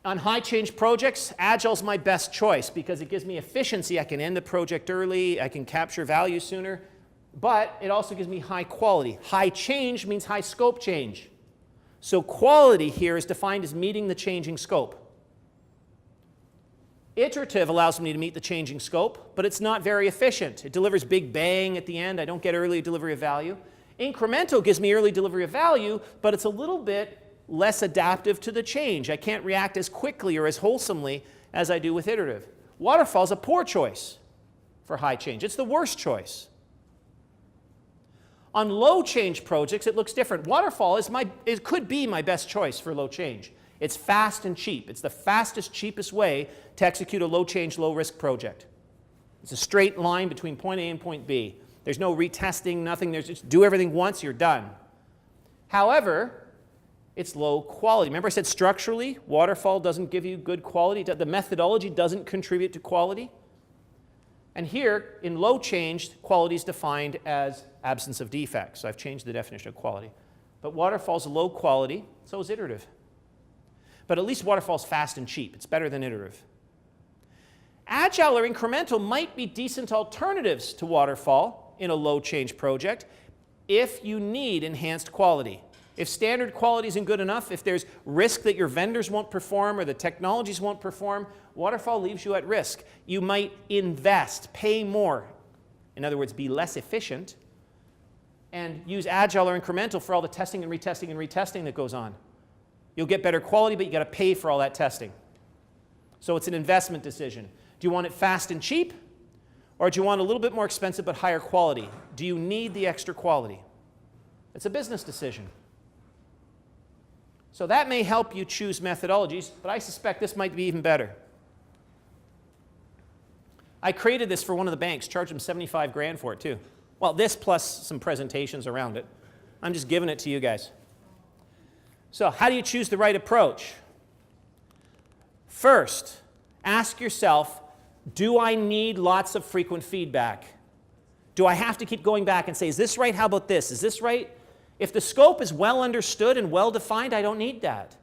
On high change projects, Agile's my best choice because it gives me efficiency. I can end the project early, I can capture value sooner, but it also gives me high quality. High change means high scope change. So quality here is defined as meeting the changing scope. Iterative allows me to meet the changing scope, but it's not very efficient. It delivers big bang at the end. I don't get early delivery of value. Incremental gives me early delivery of value, but it's a little bit less adaptive to the change. I can't react as quickly or as wholesomely as I do with iterative. Waterfall is a poor choice for high change. It's the worst choice. On low change projects, it looks different. Waterfall it could be my best choice for low change. It's fast and cheap. It's the fastest, cheapest way to execute a low change, low risk project. It's a straight line between point A and point B. There's no retesting, nothing. There's just do everything once, you're done. However, it's low quality. Remember I said structurally, Waterfall doesn't give you good quality. The methodology doesn't contribute to quality. And here, in low change, quality is defined as absence of defects. So I've changed the definition of quality. But Waterfall's low quality, so is Iterative. But at least Waterfall's fast and cheap. It's better than Iterative. Agile or Incremental might be decent alternatives to Waterfall in a low change project if you need enhanced quality. If standard quality isn't good enough, if there's risk that your vendors won't perform or the technologies won't perform, Waterfall leaves you at risk. You might invest, pay more, in other words, be less efficient, and use Agile or Incremental for all the testing and retesting and retesting that goes on. You'll get better quality, but you got to pay for all that testing. So it's an investment decision. Do you want it fast and cheap, or do you want a little bit more expensive but higher quality? Do you need the extra quality? It's a business decision. So that may help you choose methodologies, but I suspect this might be even better. I created this for one of the banks, charged them 75 grand for it too. Well, this plus some presentations around it. I'm just giving it to you guys. So how do you choose the right approach? First, ask yourself, do I need lots of frequent feedback? Do I have to keep going back and say, is this right? How about this? Is this right? If the scope is well understood and well defined, I don't need that.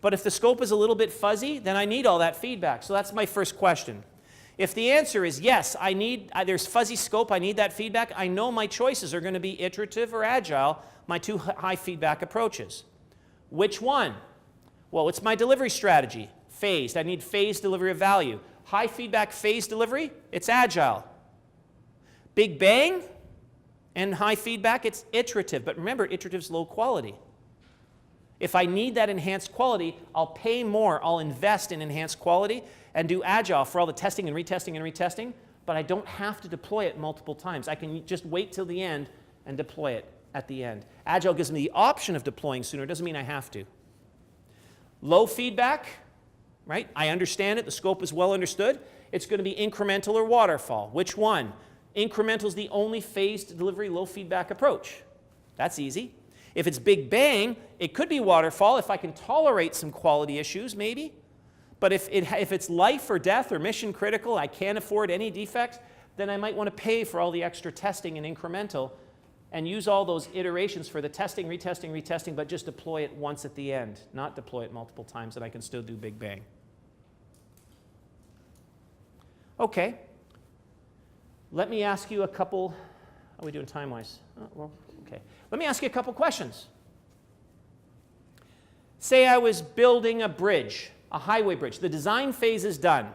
But if the scope is a little bit fuzzy, then I need all that feedback. So that's my first question. If the answer is yes, there's fuzzy scope, I need that feedback, I know my choices are going to be Iterative or Agile, my two high feedback approaches. Which one? Well, it's my delivery strategy. Phased. I need phased delivery of value. High feedback phased delivery, it's Agile. Big bang and high feedback, it's Iterative. But remember, Iterative's low quality. If I need that enhanced quality, I'll pay more. I'll invest in enhanced quality and do Agile for all the testing and retesting and retesting, but I don't have to deploy it multiple times. I can just wait till the end and deploy it at the end. Agile gives me the option of deploying sooner. It doesn't mean I have to. Low feedback, right? I understand it. The scope is well understood. It's going to be Incremental or Waterfall. Which one? Incremental is the only phased delivery low feedback approach. That's easy. If it's Big Bang, it could be Waterfall if I can tolerate some quality issues, maybe. But if it's life or death or mission critical, I can't afford any defects, then I might want to pay for all the extra testing in Incremental and use all those iterations for the testing, retesting, retesting, but just deploy it once at the end, not deploy it multiple times, and I can still do Big Bang. Okay. Let me ask you a couple, how are we doing time-wise? Oh, well, okay. Let me ask you a couple questions. Say I was building a bridge, a highway bridge. The design phase is done.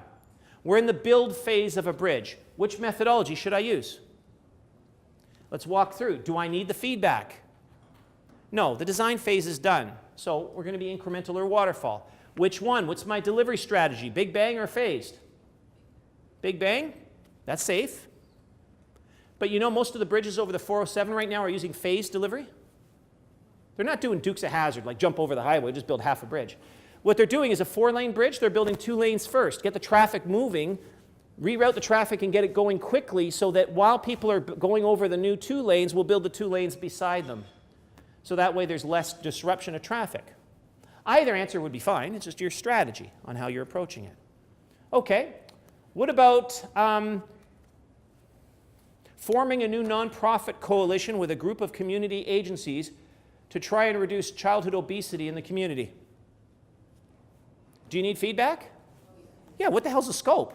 We're in the build phase of a bridge. Which methodology should I use? Let's walk through. Do I need the feedback? No, the design phase is done. So we're going to be Incremental or Waterfall. Which one? What's my delivery strategy? Big Bang or phased? Big Bang? That's safe. But you know most of the bridges over the 407 right now are using phased delivery? They're not doing Dukes of Hazzard, like jump over the highway, just build half a bridge. What they're doing is a 4-lane bridge, they're building 2 lanes first, get the traffic moving, reroute the traffic and get it going quickly so that while people are going over the new 2 lanes, we'll build the 2 lanes beside them. So that way there's less disruption of traffic. Either answer would be fine, it's just your strategy on how you're approaching it. Okay, what about forming a new nonprofit coalition with a group of community agencies to try and reduce childhood obesity in the community? Do you need feedback? Yeah, what the hell's the scope?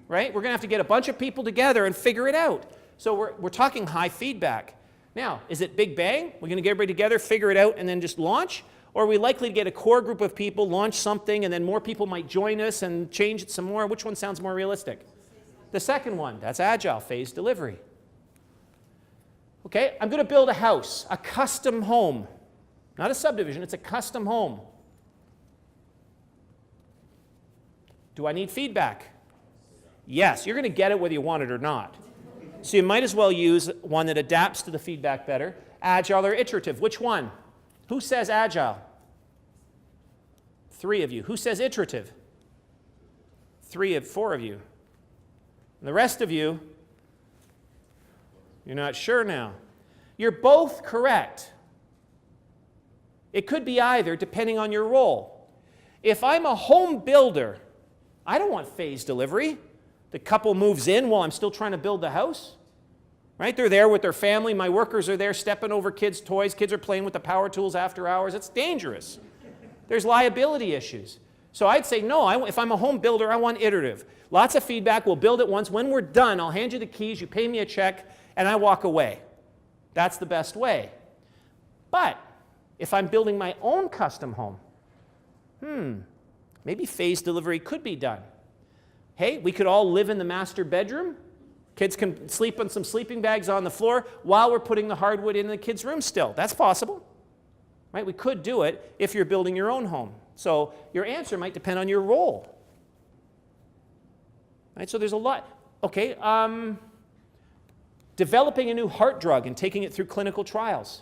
Right? We're going to have to get a bunch of people together and figure it out. So we're talking high feedback. Now, is it Big Bang? We're going to get everybody together, figure it out, and then just launch? Or are we likely to get a core group of people, launch something, and then more people might join us and change it some more? Which one sounds more realistic? The second one, that's Agile, phased delivery. Okay, I'm going to build a house, a custom home. Not a subdivision, it's a custom home. Do I need feedback? Yes, you're going to get it whether you want it or not. So you might as well use one that adapts to the feedback better. Agile or Iterative, which one? Who says Agile? 3 of you. Who says Iterative? 4 of you. And the rest of you, you're not sure now. You're both correct. It could be either, depending on your role. If I'm a home builder, I don't want phased delivery. The couple moves in while I'm still trying to build the house. Right? They're there with their family. My workers are there stepping over kids' toys. Kids are playing with the power tools after hours. It's dangerous. There's liability issues. So I'd say, no, if I'm a home builder, I want iterative. Lots of feedback. We'll build it once. When we're done, I'll hand you the keys. You pay me a check, and I walk away. That's the best way. But if I'm building my own custom home, maybe phased delivery could be done. Hey, we could all live in the master bedroom. Kids can sleep on some sleeping bags on the floor while we're putting the hardwood in the kids' room still. That's possible. Right? We could do it if you're building your own home. So your answer might depend on your role. Right? So there's a lot. Okay, developing a new heart drug and taking it through clinical trials.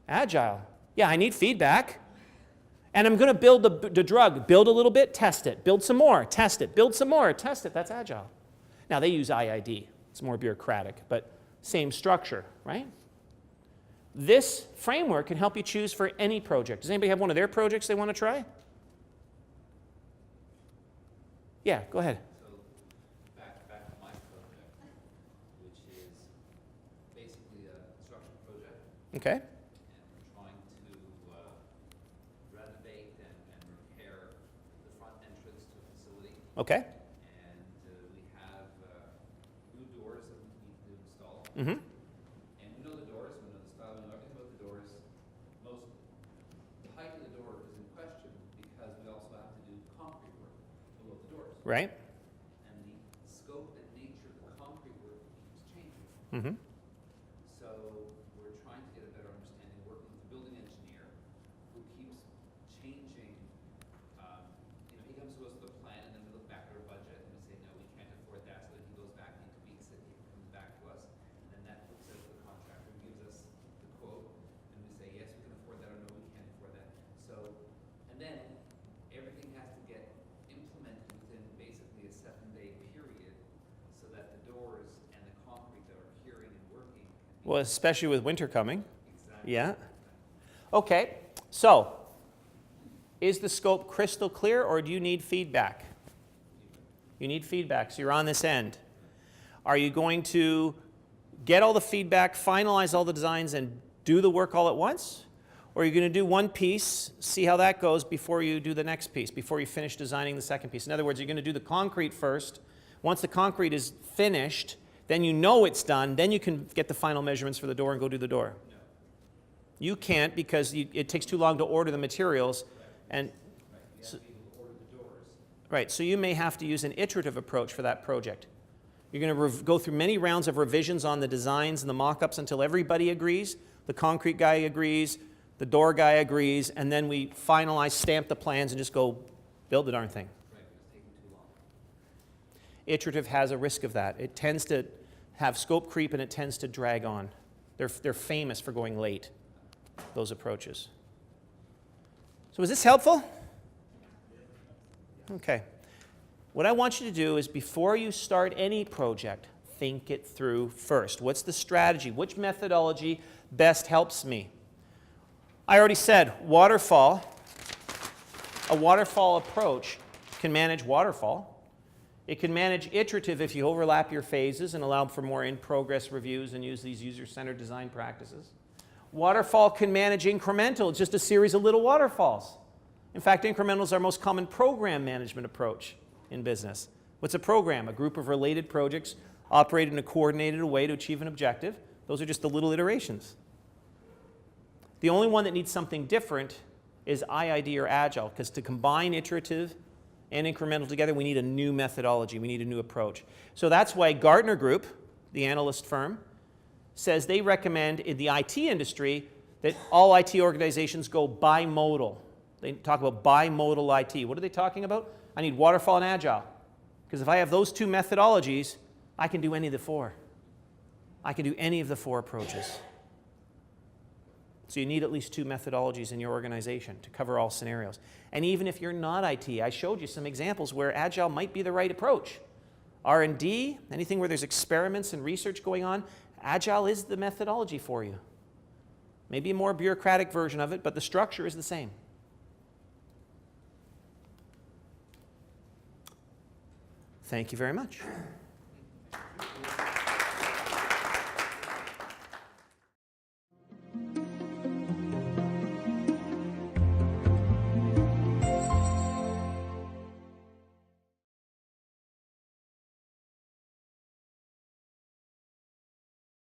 Agile. Yeah, I need feedback. And I'm going to build the drug. Build a little bit, test it. Build some more, test it. Build some more, test it. That's Agile. Now, they use IID. It's more bureaucratic, but same structure, right? This framework can help you choose for any project. Does anybody have one of their projects they want to try? Yeah, go ahead. So back to my project, which is basically a construction project. Okay. And we're trying to renovate and repair the front entrance to a facility. Okay. And we have new doors that we need to install. Mm-hmm. And we know the doors, we know the style, we know everything about the doors. The height of the door is in question because we also have to do concrete work below the doors. Right. And the scope and nature of the concrete work keeps changing. Mm-hmm. So we're trying to get a better understanding, working with the building engineer who keeps changing. He comes to us with a plan and then we look back at our budget and we say, no, we can't afford that. So then he goes back and he tweaks it, he comes back to us. And then that looks at the contractor and gives us the quote. And we say, yes, we can afford that, or no, we can't afford that. So, and then everything has to get implemented within basically a 7-day period so that the doors and the concrete that are curing and working can be Well, especially with winter coming. exactly. Yeah. Okay. So, is the scope crystal clear, or do you need feedback? You need feedback, so you're on this end. Are you going to get all the feedback, finalize all the designs, and do the work all at once? Or are you going to do one piece, see how that goes before you do the next piece, before you finish designing the second piece? In other words, you're going to do the concrete first. Once the concrete is finished, then you know it's done, then you can get the final measurements for the door and go do the door. No. You can't because it takes too long to order the materials. And Right. You have to be able to order the doors. right, so you may have to use an iterative approach for that project. You're going to go through many rounds of revisions on the designs and the mock-ups until everybody agrees. The concrete guy agrees, the door guy agrees, and then we finalize, stamp the plans, and just go build the darn thing. Right, it's taking too long. Iterative has a risk of that. It tends to have scope creep and it tends to drag on. They're famous for going late, those approaches. So is this helpful? Okay. What I want you to do is before you start any project, think it through first. What's the strategy? Which methodology best helps me? I already said waterfall. A waterfall approach can manage waterfall. It can manage iterative if you overlap your phases and allow for more in-progress reviews and use these user-centered design practices. Waterfall can manage incremental. It's just a series of little waterfalls. In fact, incremental is our most common program management approach in business. What's a program? A group of related projects operate in a coordinated way to achieve an objective. Those are just the little iterations. The only one that needs something different is IID or Agile, because to combine iterative and incremental together, we need a new methodology. We need a new approach. So that's why Gartner Group, the analyst firm, says they recommend in the IT industry that all IT organizations go bimodal. They talk about bimodal IT. What are they talking about? I need waterfall and Agile. Because if I have those two methodologies, I can do any of the four. I can do any of the four approaches. So you need at least 2 methodologies in your organization to cover all scenarios. And even if you're not IT, I showed you some examples where Agile might be the right approach. R&D, anything where there's experiments and research going on, Agile is the methodology for you. Maybe a more bureaucratic version of it, but the structure is the same. Thank you very much.